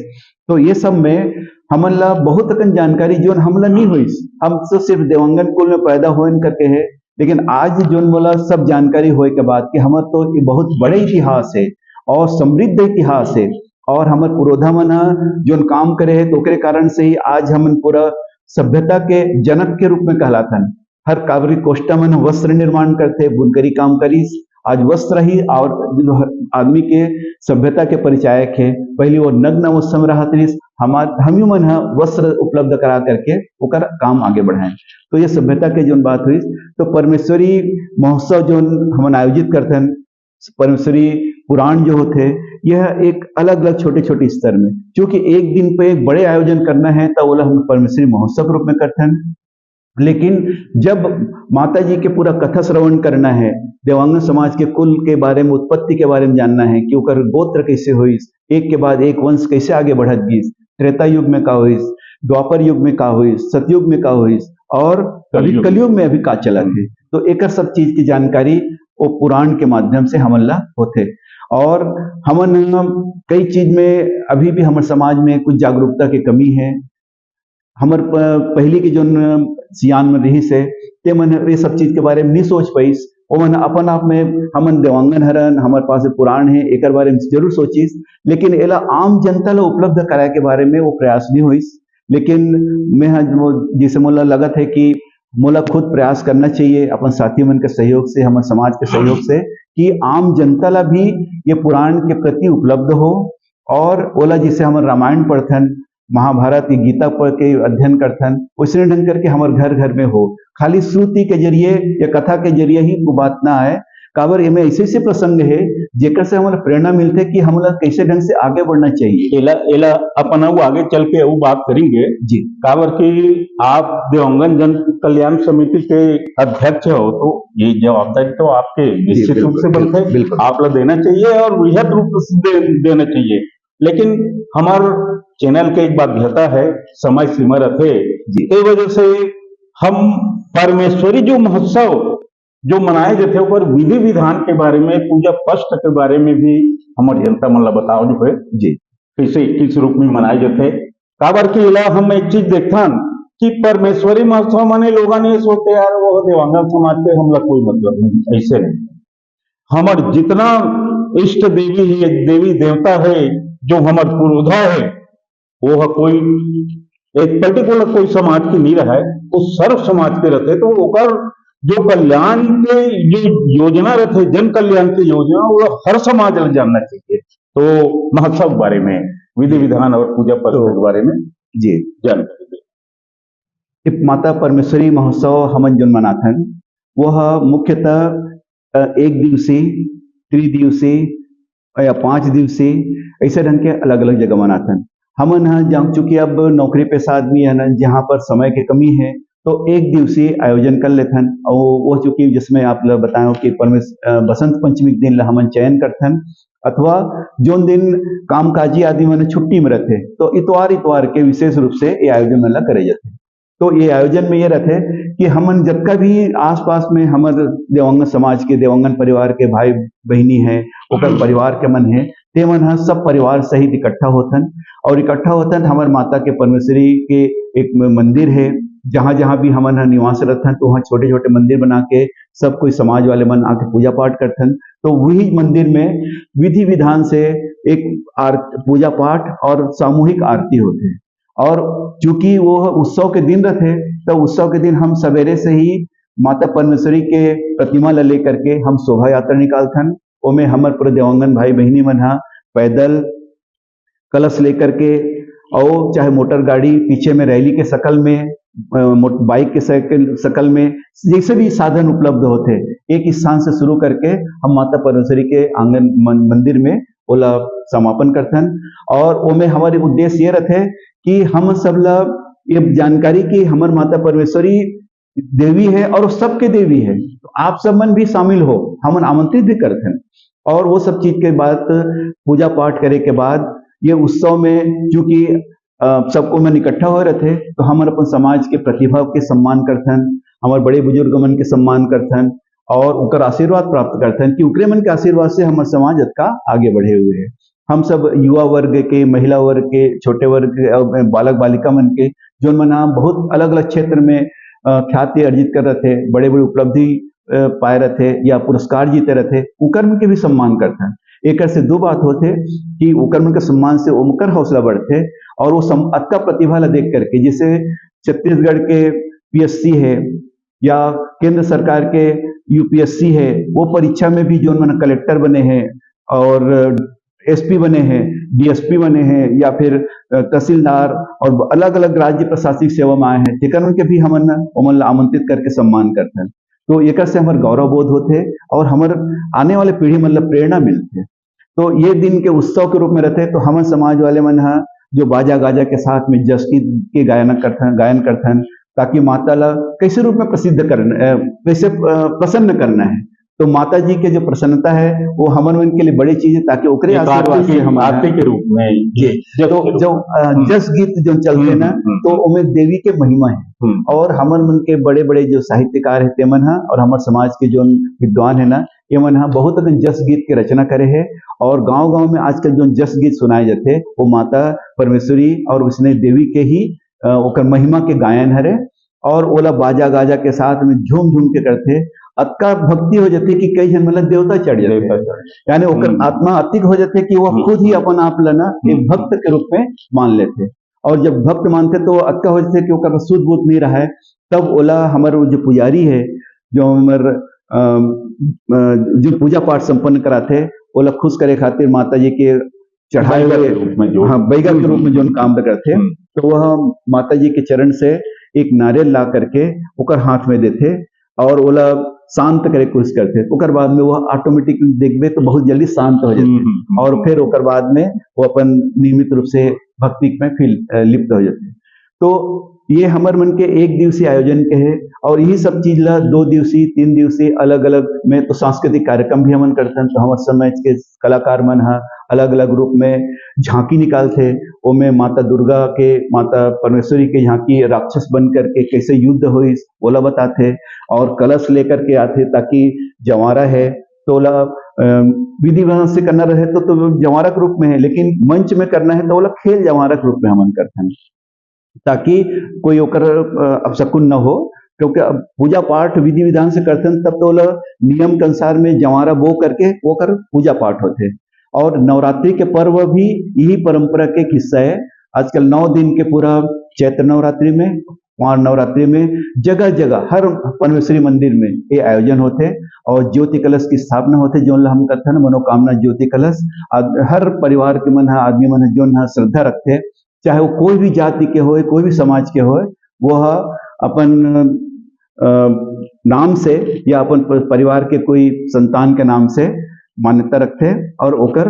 तो ये सब में हमन ला बहुत अकन जानकारी जो हमला नहीं हुई, हम तो सिर्फ देवांगन कुल में पैदा होन करके है, लेकिन आज जो बोला सब जानकारी होए के बाद कि हमार तो ये बहुत बड़े इतिहास है और समृद्ध इतिहास है, और हमार पुरोधा मन जो काम करे है तो ओकरे कारण से ही आज हम पूरा सभ्यता के जनक के रूप में कहलाथन। हर काबरी कोष्टा मन वस्त्र निर्माण करते, बुनकरी काम करीस, आज वस्त्र ही और जो आदमी के सभ्यता के परिचायक है। पहले वो नग्न अवस्था में रहत रहीस, हम ही मन वस्त्र उपलब्ध करा करके ओकर काम आगे बढ़ाएं। तो ये सभ्यता के जो बात हुई, तो परमेश्वरी महोत्सव जो हम आयोजित करते हैं, परमेश्वरी पुराण जो होते, यह एक अलग अलग छोटे छोटे स्तर में, क्योंकि एक दिन पे एक बड़े आयोजन करना है तो वो हम परमेश्वरी महोत्सव के रूप में करते हैं। लेकिन जब माता जी के पूरा कथा श्रवण करना है, देवांगन समाज के कुल के बारे में, उत्पत्ति के बारे में जानना है कि ओकर गोत्र कैसे हुई, एक के बाद एक वंश कैसे आगे बढ़त गई, त्रेता युग में का हुई, द्वापर युग में का हुई, सतयुग में का हुई, और अभी कलयुग में अभी का चलत है। तो एक सब चीज की जानकारी वो पुराण के माध्यम से हमला होते। और हमन कई चीज में अभी भी हमारे समाज में कुछ जागरूकता की कमी है। हमर पहले की जो सियान में रही से ते मन ये सब चीज के बारे में नहीं सोच पाइस, वो मन अपन आप में हमन देवांगन हरन, हमारे पास पुराण है, एक बारे में जरूर सोचिस, लेकिन एला आम जनता ला उपलब्ध कराए के बारे में वो प्रयास नहीं हुईस। लेकिन मैं जिसे मोला लगत है कि मोला खुद प्रयास करना चाहिए अपन साथी मन के सहयोग से, हमारे समाज के सहयोग से, कि आम जनता ला भी ये पुराण के प्रति उपलब्ध हो, और ओला जिसे हम रामायण पढ़थन, महाभारत की गीता पढ़ के अध्ययन करथन, उसी ढंग करके हमारे घर घर में हो। खाली श्रुति के जरिए या कथा के जरिए ही वो बात ना है, काबर ये में ऐसे ऐसे प्रसंग है जेकर से हमारा प्रेरणा मिलते कि हम लोग कैसे ढंग से आगे बढ़ना चाहिए। एला अपन आगे चल के वो बात करेंगे जी। काबर कि आप देवांगन जन कल्याण समिति के अध्यक्ष हो, तो ये जवाबदारी तो आपके निश्चित रूप से बनते है, आप लोग देना चाहिए और वृहद रूप से देना चाहिए। लेकिन हमार चैनल के एक बाध्यता है, समय सीमा रहते, इस वजह से हम परमेश्वरी जो महोत्सव जो मनाए जाते ऊपर विधि विधान के बारे में, पूजा पष्ट के बारे में भी हमारी जनता मन ला बताओ जो है जी, कैसे किस रूप में मनाए जाते। काबर के इला हम एक चीज देखथन कि परमेश्वरी महोत्सव माने लोग ने सोचते यार वो देवांगन समाज के हमला कोई मतलब नहीं, ऐसे नहीं। हमार जितना इष्ट देवी है, देवी देवता है, जो हमार पुरोधा है, वो है कोई एक पर्टिकुलर कोई समाज की नहीं रहा है, वो सर्व समाज के रहते। तो ओकर जो कल्याण के जो योजना रहते, जन कल्याण की योजना, वो हर समाज को जानना चाहिए। तो महोत्सव के बारे में, विधि विधान और पूजा पाठ के बारे में जी जानकारी दे। माता परमेश्वरी महोत्सव हमन जो मनाथन, वह मुख्यतः एक दिवसीय, त्रिदिवसीय या 5 दिवसीय ऐसे ढंग के अलग अलग जगह मनाथन। हमन जहाँ चूंकि अब नौकरी पेशा आदमी है ना, जहाँ पर समय की कमी है, तो एक दिवसीय आयोजन कर लेथन। और वो चूंकि जिसमें आप लोग बताओ कि बसंत पंचमी के दिन हमन चयन करथन, अथवा जो दिन कामकाजी आदमी मन छुट्टी में रहते, तो इतवार के विशेष रूप से ये आयोजन मन ला करे जाते। तो ये आयोजन में ये रहते कि हमन जबका भी आसपास में हमारे देवांगन समाज के, देवांगन परिवार के भाई बहनी है, ओकर परिवार के मन है, ते मन सब परिवार सहित इकट्ठा होथन। और इकट्ठा होथन हमारे माता के परमेश्वरी के एक मंदिर है, जहां जहां भी हमन निवास रहथन, तो वहाँ छोटे छोटे मंदिर बना के सब कोई समाज वाले मन आके पूजा पाठ करथन। तो वही मंदिर में विधि विधान से एक पूजा पाठ और सामूहिक आरती होते हैं। और चूंकि वो उत्सव के दिन रहते, तो उत्सव के दिन हम सवेरे से ही माता परमेश्वरी के प्रतिमा ला लेकर के हम शोभा यात्रा निकालथन। ओमे हमर पूरे देवांगन भाई बहनी मन पैदल कलश लेकर के, और चाहे मोटर गाड़ी पीछे में रैली के शकल में, बाइक के शकल में, जैसे भी साधन उपलब्ध होते, एक स्थान से शुरू करके हम माता परमेश्वरी के आंगन मंदिर में ओला समापन करथन। और ओमे हमारे उद्देश्य ये रहते कि हम सब ला ये जानकारी कि हमर माता परमेश्वरी देवी है और वो सबके देवी है, तो आप सब मन भी शामिल हो, हमन आमंत्रित भी करते हैं। और वो सब चीज के बाद पूजा पाठ करे के बाद ये उत्सव में चूंकि सबको मन इकट्ठा हो रहे थे, तो हमन अपन समाज के प्रतिभा के सम्मान करथन, हमारे बड़े बुजुर्ग मन के सम्मान करथन और उनका आशीर्वाद प्राप्त करथन कि उकरे मन के आशीर्वाद से हमारे समाज का आगे बढ़े हुए है। हम सब युवा वर्ग के, महिला वर्ग के, छोटे वर्ग के, बालक बालिका मन के जो मन बहुत अलग अलग क्षेत्र में ख्याति अर्जित कर रहे थे, बड़े बड़े उपलब्धि पाए रहे थे या पुरस्कार जीते रहे थे, उकर मन के भी सम्मान करते हैं। एक से दो बात होते कि उकर मन के सम्मान से उनकर हौसला बढ़ते और वो अतका प्रतिभा ला देख करके, जैसे छत्तीसगढ़ के पीएससी है या केंद्र सरकार के यूपीएससी है, वो परीक्षा में भी जो मन कलेक्टर बने हैं और एसपी बने हैं, डीएसपी बने हैं या फिर तहसीलदार और अलग अलग राज्य प्रशासनिक सेवा में आए हैं, तेकर उनके भी हमन आमंत्रित करके सम्मान करते हैं। तो एक से हमारे गौरव बोध होते और हमारे आने वाले पीढ़ी मतलब प्रेरणा मिलते। तो ये दिन के उत्सव के रूप में रहते, तो हम समाज वाले मन जो बाजा गाजा के साथ में जस गीत के गायन करथन ताकि माता ला कैसे रूप में प्रसिद्ध करना, कैसे प्रसन्न करना है। तो माता जी के जो प्रसन्नता है वो हमन मन के लिए बड़ी चीज है, ताकि ओकरे आशीर्वाद से हम आरती के रूप में तो जो जस गीत जो चलते ना, तो उनमें देवी के महिमा है और हमन मन के बड़े बड़े जो साहित्यकार है ते मन और हमारे समाज के जो विद्वान है ना, ये मन बहुत अगर जस गीत की रचना करे है और गांव-गांव में आजकल जो जस गीत सुनाए जाते वो माता परमेश्वरी और उसने देवी के ही ओकर महिमा के गायन हरे और ओला बाजा गाजा के साथ में झूम झूम के करते, अतका भक्ति हो जाती कि कई जन मतलब देवता चढ़ जाते, यानी ओकर आत्मा अतिक हो जाते कि वह खुद ही अपन आप लना एक भक्त के रूप में मान लेते और जब भक्त मानते तो अतका हो जाते कि ओकर शुद्ध बुद्ध नहीं रहा है। तब ओला हमारे जो पुजारी है जो हमारे जो पूजा पाठ संपन्न कराते ओला खुश करे खातिर माता जी के चढ़ाए हुए बैगा के रूप में जो काम करते, तो वह माता जी के चरण से एक नारियल ला करके ओकर हाथ में देते और ओला शांत करे कोशिश करते, ओकर बाद में वह ऑटोमेटिकली देखबे तो बहुत जल्दी शांत हो जाते और फिर ओकर बाद में वो अपन नियमित रूप से भक्ति में फिर लिप्त हो जाते। तो ये हमारे मन के एक दिवसीय आयोजन के है और यही सब चीज ला 2 दिवसीय 3 दिवसीय अलग अलग में तो सांस्कृतिक कार्यक्रम भी हमन करते हैं। तो हमारे समाज के कलाकार मन अलग अलग रूप में झांकी निकालते, ओमें माता दुर्गा के, माता परमेश्वरी के झांकी राक्षस बन करके कैसे युद्ध हुई ओला बताते और कलश लेकर के आते ताकि जवारा है तो ओला विधि विधान से करना रहे तो जवारा के रूप में है, लेकिन मंच में करना है तो ओला खेल जवारा के रूप में हमन करते हैं ताकि कोई ओकर अपशकुन न हो, क्योंकि पूजा पाठ विधि विधान से करते हैं तब तो नियम के अनुसार में जवारा बो करके वो कर पूजा पाठ होते। और नवरात्रि के पर्व भी यही परंपरा के हिस्सा है। आजकल 9 दिन के पूरा चैत्र नवरात्रि में, कुमार नवरात्रि में जगह जगह हर परमेश्वरी मंदिर में ये आयोजन होते और ज्योति कलश की स्थापना होते जो हम कहते हैं मनोकामना ज्योति कलश। हर परिवार के मन आदमी मन जो श्रद्धा रखते, चाहे वो कोई भी जाति के हो, कोई भी समाज के हो, वह अपन नाम से या अपन परिवार के कोई संतान के नाम से मान्यता रखते और ओकर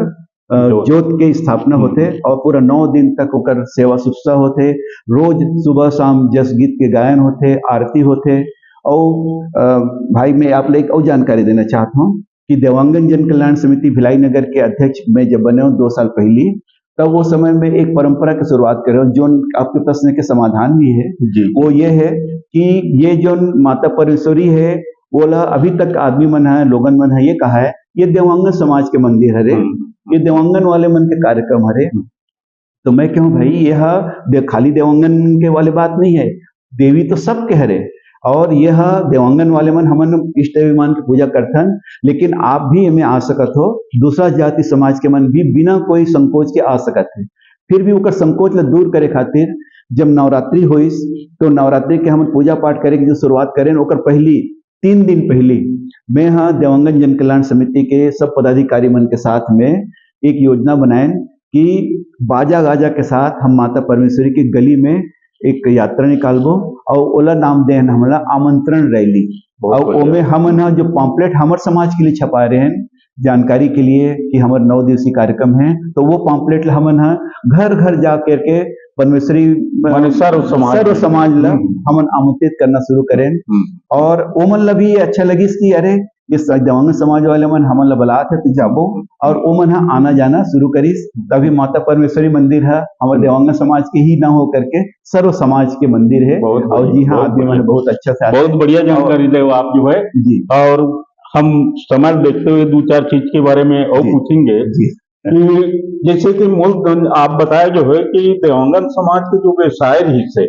ज्योत के स्थापना होते और पूरा 9 दिन तक ओकर सेवा शुश्रूषा होते। रोज सुबह शाम जस गीत के गायन होते, आरती होते। और भाई मैं आप लोग और जानकारी देना चाहता हूँ कि देवांगन जन कल्याण समिति भिलाई नगर के अध्यक्ष मैं जब बने हूँ 2 साल पहले, तब वो समय में एक परंपरा की शुरुआत कर रहे हो जो आपके प्रश्न के समाधान भी है जी। वो ये है कि ये जो माता परमेश्वरी है वो अभी तक आदमी मन है, लोगन मन है, ये कहा है ये देवांगन समाज के मंदिर हरे, ये देवांगन वाले मन के कार्यक्रम हरे। तो मैं कहूँ भाई यह खाली देवांगन के वाले बात नहीं है, देवी तो सब कह रहे और यह देवांगन वाले मन हमन इष्ट देवी मान की पूजा करथन, लेकिन आप भी हमें आ सकत हो, दूसरा जाति समाज के मन भी बिना कोई संकोच के आ सकत है। फिर भी ओकर संकोच ला दूर करे खातिर जब नवरात्रि होइस तो नवरात्रि के हम पूजा पाठ करे की जो शुरुआत करें ओकर पहली 3 दिन पहले मैं देवांगन जन कल्याण समिति के सब पदाधिकारी मन के साथ में एक योजना बनाए कि बाजा गाजा के साथ हम माता परमेश्वरी की गली में एक यात्रा निकालबो और ओला नाम देन हमला आमंत्रण रैली और ओमे हमन जो पॉम्पलेट हमर समाज के लिए छपा रहे हैं जानकारी के लिए कि हमारे 9 दिवसीय कार्यक्रम है, तो वो पॉम्पलेट हमन घर घर जा करके परमेश्वरी माने सर्व समाज ला हमन आमंत्रित करना शुरू करें। और ओमन ला भी अच्छा लगिस कि अरे ये देवांगन समाज वाले मन हमन ला बुलात है तो जाबो, और ओमन हा आना जाना शुरू करिस। तभी माता परमेश्वरी मंदिर है हमारे देवांगन समाज के ही ना हो करके सर्व समाज के मंदिर है। और जी हाँ, आदमी मैंने बहुत अच्छा से बहुत बढ़िया जानकारी दे आप जो है जी। और हम समय देखते हुए दो चार चीज के बारे में और पूछेंगे जी। कि जैसे कि मूल आप बताए जो है कि देवांगन समाज के जो व्यवसाय रही से,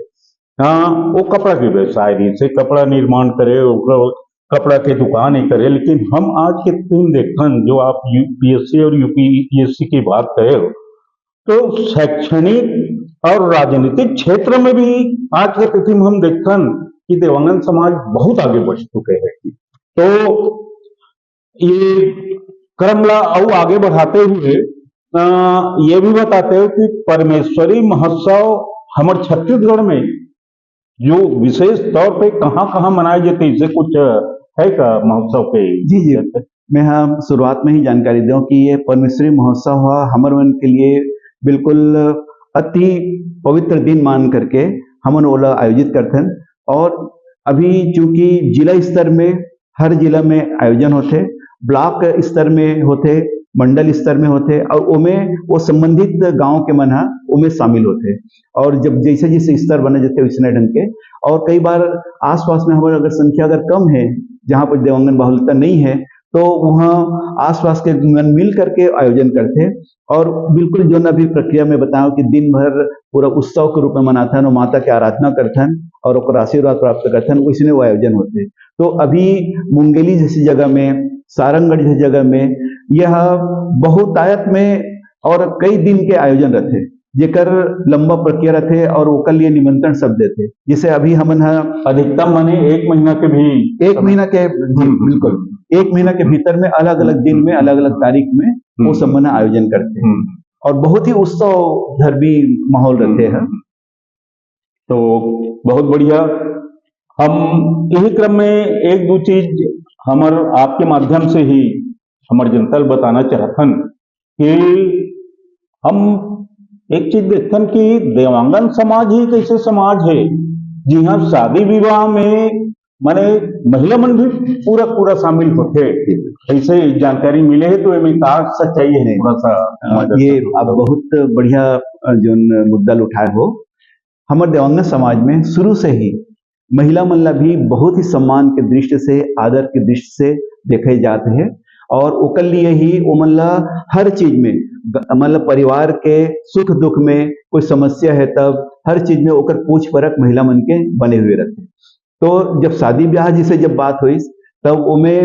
हाँ वो कपड़ा के व्यवसाय रही से, कपड़ा निर्माण करे, कपड़ा के दुकान ही करे। लेकिन हम आज के दिन देखन जो आप यूपीएससी और यूपीएससी की बात करे हो, तो शैक्षणिक और राजनीतिक क्षेत्र में भी आज के तिथि में हम देखन कि देवांगन समाज बहुत आगे बढ़ चुके हैं। तो ये क्रमला और आगे बढ़ाते हुए ये भी बताते हो कि परमेश्वरी महोत्सव हमारे छत्तीसगढ़ में जो विशेष तौर पे कहाँ कहाँ मनाए जाते हैं, इसे कुछ है का महोत्सव पे? जी जी, मैं हम शुरुआत में ही जानकारी दूं कि ये परमेश्वरी महोत्सव हमर मन के लिए बिल्कुल अति पवित्र दिन मान करके हमन ओला आयोजित करते हैं। और अभी चूंकि जिला स्तर में हर जिला में आयोजन होते, ब्लॉक स्तर में होते, मंडल स्तर में होते, और ओमे वो संबंधित गांव के मन ओमे शामिल होते। और जब जैसे जैसे स्तर बने जाते वैसे ढंग के, और कई बार आसपास में हमारे अगर संख्या अगर कम है जहाँ पर देवांगन बहुलता नहीं है तो वहाँ आसपास के मन मिल करके आयोजन करते। और बिल्कुल जो अभी प्रक्रिया में बताओ कि दिन भर पूरा उत्सव के रूप में मनाते हैं और माता की आराधना करते हैं और आशीर्वाद प्राप्त करते हैं, उसने वो आयोजन होते। तो अभी मुंगेली जैसी जगह में, सारंगढ़ जैसी जगह में यह बहुतायत में और कई दिन के आयोजन रहते, जेकर लंबा प्रक्रिया रहते और ओकर लिए निमंत्रण सब देते। जैसे अभी हमन अधिकतम माने 1 महीना के भी, 1 महीना के, जी बिल्कुल 1 महीना के भीतर में अलग अलग दिन में अलग अलग तारीख में वो सब मन आयोजन करते हैं और बहुत ही उत्सव धर्मी माहौल रहते हैं। तो बहुत बढ़िया। हम यही क्रम में एक दो चीज हमार आपके माध्यम से ही हमारे जनता बताना चाहतन कि हम एक चीज देखते कि देवांगन समाज ही एक ऐसे समाज है जी हाँ शादी विवाह में माने महिला मन भी पूरा पूरा शामिल होते, ऐसे जानकारी मिले है। तो ये कहा सच्चाई है थोड़ा सा? ये आप बहुत बढ़िया जो मुद्दा उठाए हो। हमारे देवांगन समाज में शुरू से ही महिला मन ला भी बहुत ही सम्मान के दृष्टि से, आदर की दृष्टि से देखे जाते हैं। और ओकर लिए ही वो मन ला हर चीज में, मतलब परिवार के सुख दुख में कोई समस्या है तब हर चीज में ओकर पूछ परख महिला मन के बने हुए रहते। तो जब शादी ब्याह जिसे जब बात हुई तब ओमे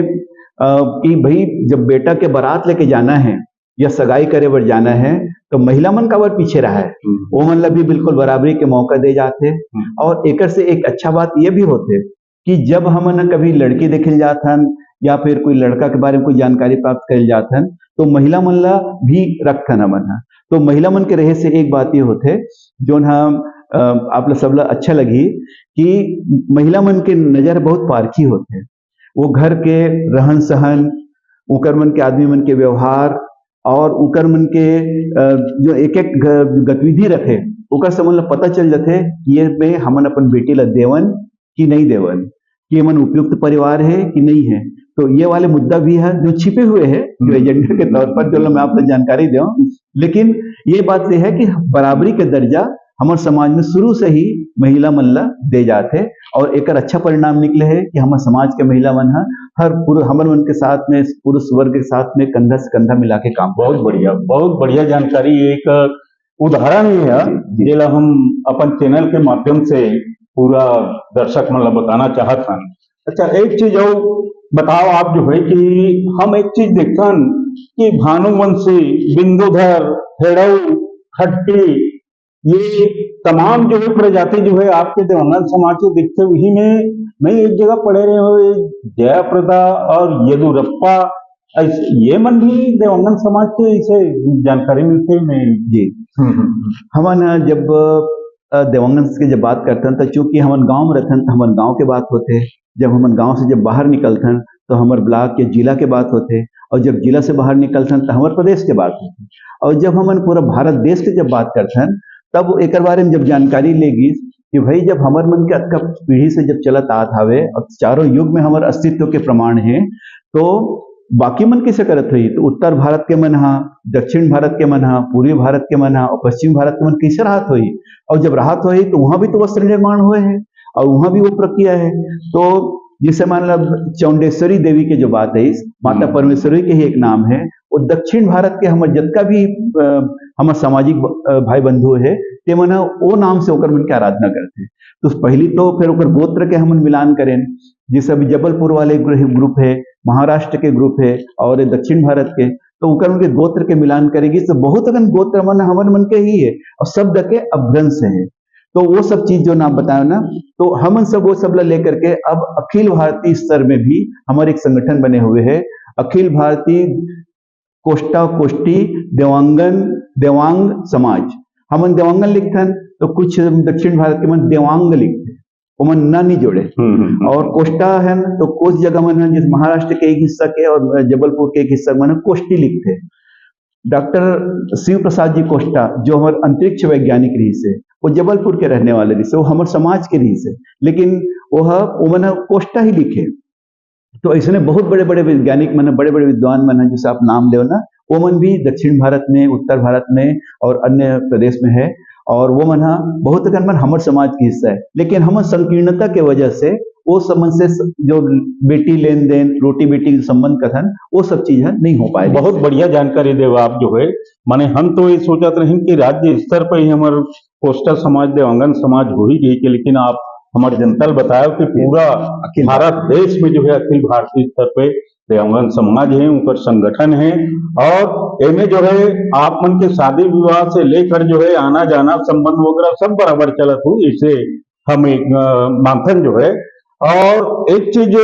कि भाई जब बेटा के बारात लेके जाना है या सगाई करे बर जाना है तो महिला मन का बर पीछे रहा है, वो मन ला भी बिल्कुल बराबरी के मौका दे जाते। और एक से एक अच्छा बात ये भी होते कि जब हमन कभी लड़की देखे जाते हैं या फिर कोई लड़का के बारे में कोई जानकारी प्राप्त कर जाते हैं तो महिला मन ला भी रखन हमन। तो महिला मन के रहे से एक बात ये होते जो हम आप लोग सब अच्छा लगी कि महिला मन के नजर बहुत पारखी होते। वो घर के रहन सहन, उकर मन के आदमी मन के व्यवहार और उकर मन के जो एक एक गतिविधि रखे उकर से मन पता चल जाते कि ये में हमन अपन बेटी ला देवन कि नहीं देवन, कि मन उपयुक्त परिवार है कि नहीं है। तो ये वाले मुद्दा भी है जो छिपे हुए हैं जो एजेंडा के तौर पर जो मैं आपको जानकारी दूं। लेकिन ये बात ये है कि बराबरी के दर्जा हमारे समाज में शुरू से ही महिला मन ला दे जाते और एक अच्छा परिणाम निकले है कि हमारे समाज के महिला मन हर पुरुष हमन मन के साथ में, पुरुष वर्ग के साथ में कंधा से कंधा मिला के काम। बहुत बढ़िया जानकारी। एक उदाहरण ही है जिला हम अपन चैनल के माध्यम से पूरा दर्शक मन ला बताना चाहत हन। अच्छा एक चीज और बताओ आप जो है कि हम एक चीज देखन कि भानुवंशी, बिंदुधर, हेड़ऊ, खट्टी, ये तमाम जो है प्रजाति जो है आपके देवांगन समाज के दिखते। वही में मैं एक जगह पढ़े रहे हो जयप्रदा और येदुरप्पा, ये मन भी देवांगन समाज के इसे जानकारी मिलती है जी। हमन जब देवांगन की जब बात करते हैं तो चूंकि हमन गांव में रहते हैं तो हमन गांव के बात होते, जब हमन गांव से जब बाहर निकलते हैं तो हमारे ब्लॉक के जिला के बात होते, और जब जिला से बाहर निकलते हैं तो हमारे प्रदेश के बात होते, और जब हमन पूरा भारत देश के जब बात करते हैं तब एक बारे में जब जानकारी लेगी कि भाई जब हमर मन के अतका पीढ़ी से जब चलत आत हवे और चारों युग में हमर अस्तित्व के प्रमाण है, तो बाकी मन कैसे करत हुई? तो उत्तर भारत के मन हा, दक्षिण भारत के मन हा, पूर्वी भारत के मन हा और पश्चिम भारत के मन कैसे राहत हुई? और जब राहत हुई तो वहां भी तो वस्त्र निर्माण हुए हैं और वहां भी वो प्रक्रिया है। तो जिसे मान लो चौंडेश्वरी देवी के जो बात है, इस माता परमेश्वरी के ही एक नाम है। और दक्षिण भारत के हमर जितना भी हमर सामाजिक भाई बंधु है ते मन वो नाम से ओकर मन के आराधना करते हैं। तो पहली तो फिर ओकर गोत्र के हमन मिलान करें, जैसे अभी जबलपुर वाले ग्रुप है, महाराष्ट्र के ग्रुप है और दक्षिण भारत के, तो ओकर उनके गोत्र के मिलान करेगी तो बहुत अगन गोत्र मन हमन मन के ही है और शब्द के अभ्रंश है। तो वो सब चीज जो नाम बताया ना, तो हम सब वो सब लेकर के अब अखिल भारतीय स्तर में भी हमारे एक संगठन बने हुए हैं, अखिल भारतीय कोष्टा कोष्टी देवांग समाज। हमन देवांगन लिखथन तो कुछ दक्षिण भारत के मन देवांग लिखते, वो मन ना नहीं जोड़े। और कोष्टा है तो कुछ जगह मन है, जिस महाराष्ट्र के एक हिस्सा के और जबलपुर के एक हिस्सा मन कोष्टी लिखते। डॉक्टर शिव प्रसाद जी कोष्टा जो हमारे अंतरिक्ष वैज्ञानिक रही से, वो जबलपुर के रहने वाले रही से, वो हमारे समाज के रही से, लेकिन वो मन कोष्टा ही लिखे। तो ऐसे बहुत बड़े बड़े वैज्ञानिक मन, बड़े बड़े विद्वान मन है, जैसे आप नाम ले ना, वो मन भी दक्षिण भारत में, उत्तर भारत में और अन्य प्रदेश में है। और वो मन बहुत अगर मन हमारे समाज की हिस्सा है, लेकिन हम संकीर्णता के वजह से वो संबंध से जो बेटी लेन देन, रोटी बेटी के संबंध कथन, वो सब चीज नहीं हो पाए। बहुत बढ़िया जानकारी देव आप जो है, माने हम तो ये सोचत रहे कि राज्य स्तर पर ही हमारे कोष्टा समाज, देवांगन समाज हो ही गई, लेकिन आप हमारे जनता बताया कि पूरा भारत देश में जो है अखिल भारतीय स्तर पे देवांगन समाज है, उनका संगठन है। और इनमें जो है आप मन के शादी विवाह से लेकर जो है आना जाना संबंध वगैरह सब बराबर चलत हो, इसे हम एक मानथन जो है। और एक चीज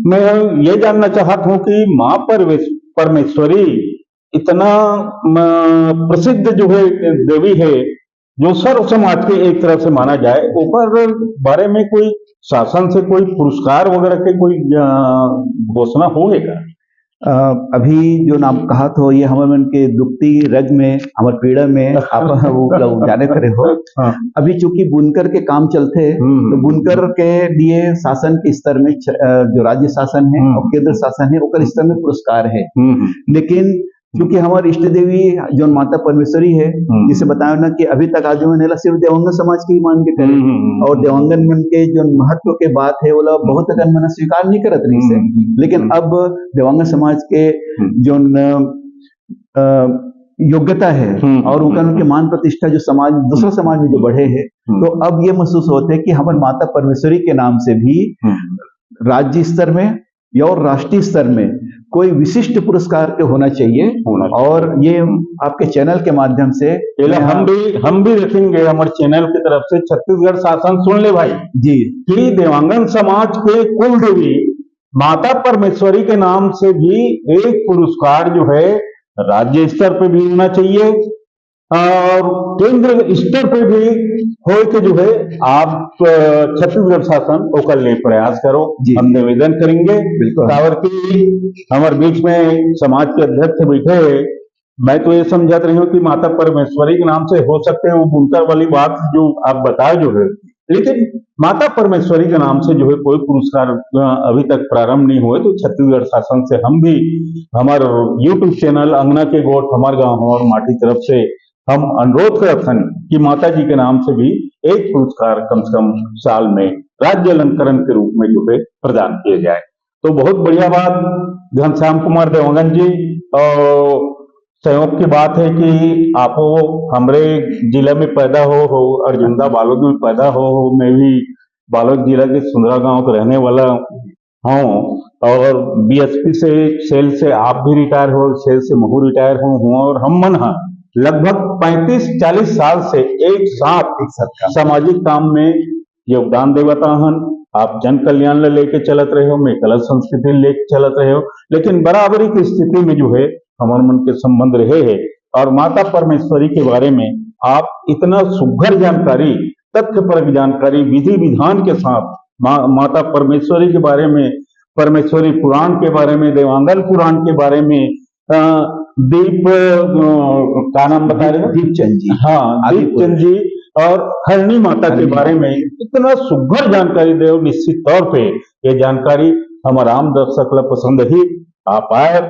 मैं ये जानना चाहता हूँ कि माँ परमेश्वरी इतना प्रसिद्ध जो है देवी है, जो सर्व समाज के एक तरह से माना जाए, ऊपर बारे में कोई शासन से कोई पुरस्कार वगैरह के कोई घोषणा होगा? अभी जो नाम कहा तो ये हमारे मन के दुखती रग में, हमारे पीड़ा में आप वो जाने करे हो। हाँ। अभी चूंकि बुनकर के काम चलते हैं, तो बुनकर के लिए शासन के स्तर में जो राज्य शासन है और केंद्र शासन है, उनके स्तर में पुरस्कार है। लेकिन क्योंकि हमारी इष्ट देवी जो माता परमेश्वरी है, जिसे बताया ना कि अभी तक आदमी ने सिर्फ देवांगन समाज की मान के करे, और देवांगन मन के जो महत्व के बात है वो बहुत अगर मन स्वीकार नहीं करत नहीं से। लेकिन अब देवांगन समाज के जो योग्यता है और उनके मान प्रतिष्ठा जो समाज दूसरा समाज में जो बढ़े हैं, तो अब ये महसूस होते है कि हमारे माता परमेश्वरी के नाम से भी राज्य स्तर में या और राष्ट्रीय स्तर में कोई विशिष्ट पुरस्कार के होना चाहिए। और ये आपके चैनल के माध्यम से हम भी रखेंगे हमारे चैनल की तरफ से। छत्तीसगढ़ शासन सुन ले भाई जी कि देवांगन समाज के कुल देवी माता परमेश्वरी के नाम से भी एक पुरस्कार जो है राज्य स्तर पे भी होना चाहिए और केंद्र स्तर पे भी हो के जो है आप छत्तीसगढ़ शासन ओकर ले प्रयास करो, हम निवेदन करेंगे। बिल्कुल कि हमारे बीच में समाज के अध्यक्ष बैठे, मैं तो ये समझत रही हूँ कि माता परमेश्वरी के नाम से हो सकते हैं वो बुनकर वाली बात जो आप बताए जो है, लेकिन माता परमेश्वरी के नाम से जो है कोई पुरस्कार अभी तक प्रारंभ नहीं हुए। तो छत्तीसगढ़ शासन से हम भी हमारे यूट्यूब चैनल अंगना के गोठ हमारे गांव हमारे माटी तरफ से हम अनुरोध करते हैं कि माता जी के नाम से भी एक पुरस्कार कम से कम साल में राज्य अलंकरण के रूप में जो है प्रदान किया जाए। तो बहुत बढ़िया बात घनश्याम कुमार देवांगन जी, और सहयोग की बात है कि आप हमारे जिला में पैदा हो अर्जुंदा बालोद में पैदा हो। मैं भी बालोद जिला के सुंदरा गांव का रहने वाला हूँ और बीएसपी से सेल से आप भी रिटायर हो, सेल से महू रिटायर हूँ और हम मन लगभग 35-40 साल से एक साथ सामाजिक काम में योगदान देवता हन। आप जन कल्याण लेके चलत रहे हो, मैं कला संस्कृति लेके चलत रहे हो, लेकिन बराबरी की स्थिति में जो है हमारे मन के संबंध रहे हैं। और माता परमेश्वरी के बारे में आप इतना सुघर जानकारी, तथ्यपरक जानकारी, विधि विधान के साथ माता परमेश्वरी के बारे में, परमेश्वरी पुराण के बारे में, देवांगन पुराण के बारे में दीप का नाम बता रहे हो? दीपचंद जी। हाँ, आदिपुर। दीपचंद जी और हरणी माता के हरणी बारे में इतना सुघर जानकारी दे, निश्चित तौर पे ये जानकारी हमारा आम दर्शक ला पसंद ही आप आए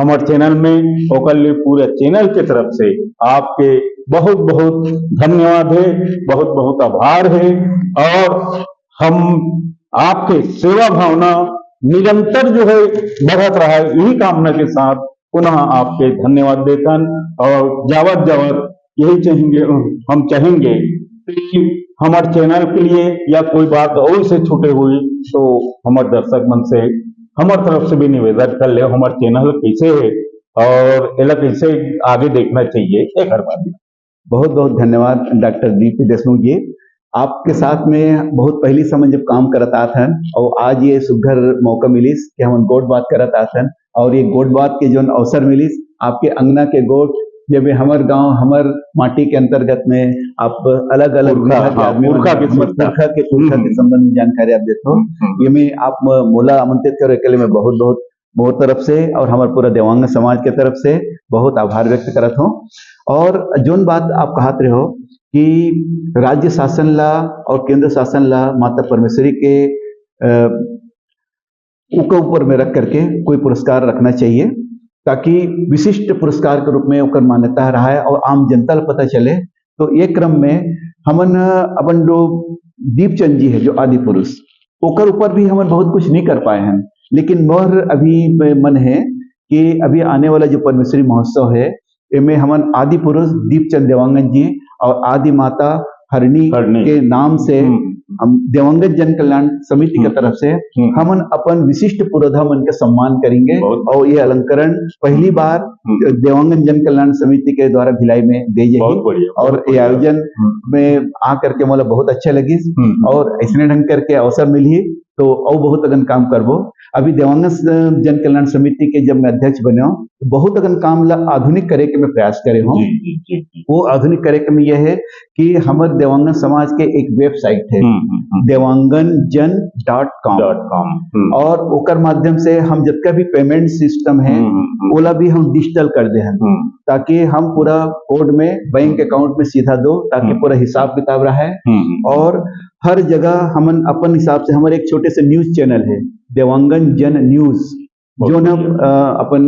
हमारे चैनल में, ओकर लिए पूरे चैनल के तरफ से आपके बहुत बहुत धन्यवाद है, बहुत बहुत आभार है। और हम आपके सेवा भावना निरंतर जो है बढ़त रहा है, यही कामना के साथ पुनः आपके धन्यवाद देतन। और जावत जावत यही चाहेंगे, हम चाहेंगे कि हमारे चैनल के लिए या कोई बात और से छूटे हुई तो हमारे दर्शक मन से हमारे तरफ से भी निवेदन कर ले, हमारे चैनल कैसे है और एला कैसे आगे देखना चाहिए एक हर बात। बहुत बहुत धन्यवाद डॉक्टर डीपी देशमुख जी। आपके साथ में बहुत पहली समय जब काम करता था और आज ये सुघर मौका मिलिस कि हम गोट बात करता था, और ये गोट बात के जो अवसर मिलिस आपके अंगना के गोट जब हमार गांव हमार माटी के अंतर्गत में आप अलग अलग पुरखा के संबंध में जानकारी आप देते हो। ये में आप मोला आमंत्रित करो के लिए मैं बहुत बहुत बहुत तरफ से और हमारे पूरा देवांग समाज के तरफ से बहुत आभार व्यक्त करत हूँ। और जोन बात आप कहत रहे हो कि राज्य शासन ला और केंद्र शासन ला माता परमेश्वरी के ऊपर में रख करके कोई पुरस्कार रखना चाहिए, ताकि विशिष्ट पुरस्कार के रूप में ओकर मान्यता रहा है और आम जनता को पता चले। तो ये क्रम में हमन अपन जो दीपचंद जी है जो आदि पुरुष, ओकर ऊपर भी हमन बहुत कुछ नहीं कर पाए हैं, लेकिन मोर अभी मन है कि अभी आने वाला जो परमेश्वरी महोत्सव है इनमें हमन आदि पुरुष दीपचंद देवांगन जी और आदि माता हरणी के नाम से हम देवांगन जन कल्याण समिति की तरफ से हमन अपन विशिष्ट पुरोधा मन के सम्मान करेंगे। और ये अलंकरण पहली बार देवांगन जन कल्याण समिति के द्वारा भिलाई में दे जाएगी और ये आयोजन में आकर के मतलब बहुत अच्छा लगी और ऐसे ढंग करके अवसर मिली तो और बहुत अगन काम करबो। अभी देवांगन जन कल्याण समिति के जब मैं अध्यक्ष बने तो बहुत अगन काम ला आधुनिक करे के मैं प्रयास करे हूँ। वो आधुनिक करे के में यह है कि हमारे देवांगन समाज के एक वेबसाइट है devanganjan.com और ओकर माध्यम से हम जितना भी पेमेंट सिस्टम है ओला भी हम डिजिटल कर दे हैं, ताकि हम पूरा कोड में बैंक अकाउंट में सीधा दो, ताकि पूरा हिसाब किताब रहा है। और हर जगह हमन अपन हिसाब से हमारे एक छोटे से न्यूज चैनल है देवांगन जन न्यूज, जो न अपन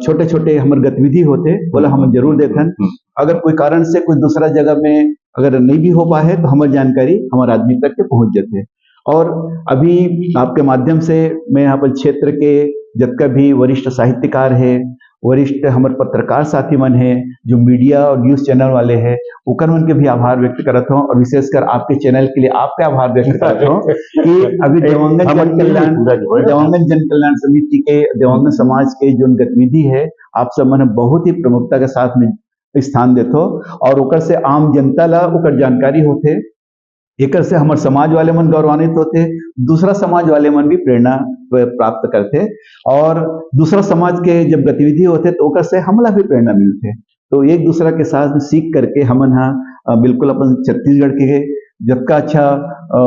छोटे छोटे हमारे गतिविधि होते बोला हम जरूर देखन। अगर कोई कारण से कोई दूसरा जगह में अगर नहीं भी हो पाए तो हमारी जानकारी हमारे आदमी तक के पहुंच जाते। और अभी आपके माध्यम से मैं यहाँ पर क्षेत्र के जितना भी वरिष्ठ साहित्यकार है, वरिष्ठ हमारे पत्रकार साथी मन है, जो मीडिया और न्यूज चैनल वाले हैं, उकर मन के भी आभार व्यक्त करता हूँ। और विशेषकर आपके चैनल के लिए आपका आभार व्यक्त करता हूँ कि अभी देवांगन जन कल्याण समिति के देवांगन समाज के जो गतिविधि है आप सब मन बहुत ही प्रमुखता के साथ में स्थान देते हो और ओकर से आम जनता ला ओकर जानकारी होते, एक से हमारे समाज वाले मन गौरवान्वित होते, दूसरा समाज वाले मन भी प्रेरणा प्राप्त करते और दूसरा समाज के जब गतिविधि होते तो ओकर से हमला भी प्रेरणा मिलते। तो एक दूसरा के साथ सीख करके हमन बिल्कुल अपन छत्तीसगढ़ के जितना अच्छा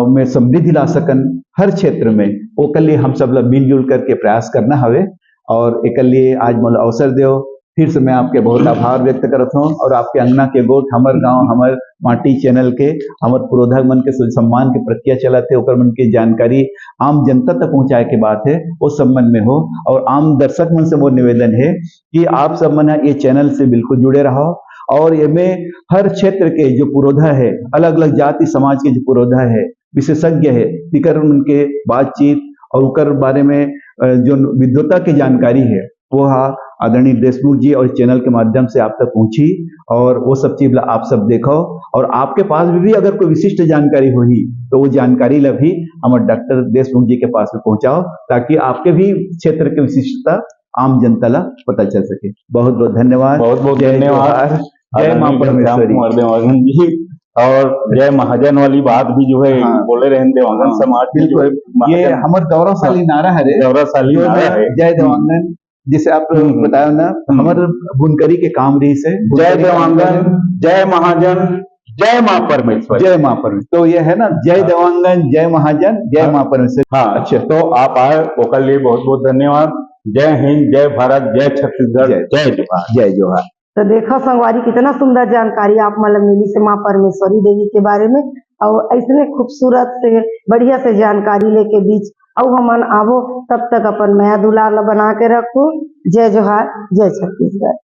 में समृद्धि ला सकन हर क्षेत्र में, ओकर लिए हम सब लोग मिलजुल करके प्रयास करना हवे। और एक लिए आज मोला अवसर दो, फिर से मैं आपके बहुत आभार व्यक्त करता हूँ। और आपके अंगना के गोट हमार गांव हमार माटी चैनल के हमार पुरोधा मन के सम्मान के प्रक्रिया चलाते ओकर मन की जानकारी आम जनता तक पहुंचाए के बात है वो संबंध में हो। और आम दर्शक मन से मोर निवेदन है कि आप सब मन ये चैनल से बिल्कुल जुड़े रहो और इसमें हर क्षेत्र के जो पुरोधा है, अलग अलग जाति समाज के जो पुरोधा है, विशेषज्ञ है, तिकर उनके बातचीत और उनके बारे में जो विद्वता की जानकारी है वो आदरणीय देशमुख जी और चैनल के माध्यम से आप तक पहुंची और वो सब चीज आप सब देखो। और आपके पास भी अगर कोई विशिष्ट जानकारी हुई तो वो जानकारी ला भी हमारे डॉक्टर देशमुख जी के पास में पहुंचाओ, ताकि आपके भी क्षेत्र की विशिष्टता आम जनता ला पता चल सके। बहुत बहुत धन्यवाद। बहुत बहुत धन्यवाद। जय मां परमेश्वरी। और जय महाजन वाली बात भी जो है बोले रहे देवांगन समाज बिल्कुल, ये हमारे गौरवशाली नारा है, गौरवशाली नारा है जय देवांगन। जिसे आप बताया ना हमारे बुनकरी के काम रही से जय देवांगन, जय महाजन, जय मां परमेश्वरी, जय मां परमेश्वरी। तो ये है ना जय देवांगन, जय महाजन, जय मां परमेश्वरी। हाँ, अच्छा, तो आप आए ओकर लिए बहुत बहुत धन्यवाद। जय हिंद, जय भारत, जय छत्तीसगढ़, जय जोहार। जय जोहार। तो देखो संगवारी कितना सुंदर जानकारी आप मतलब मिली से माँ परमेश्वरी देवी के बारे में, और ऐसने खूबसूरत से बढ़िया से जानकारी लेके बीच और हमन आवो, तब तक अपन माया दुलार ला बना के रखो। जय जोहार, जय छत्तीसगढ़।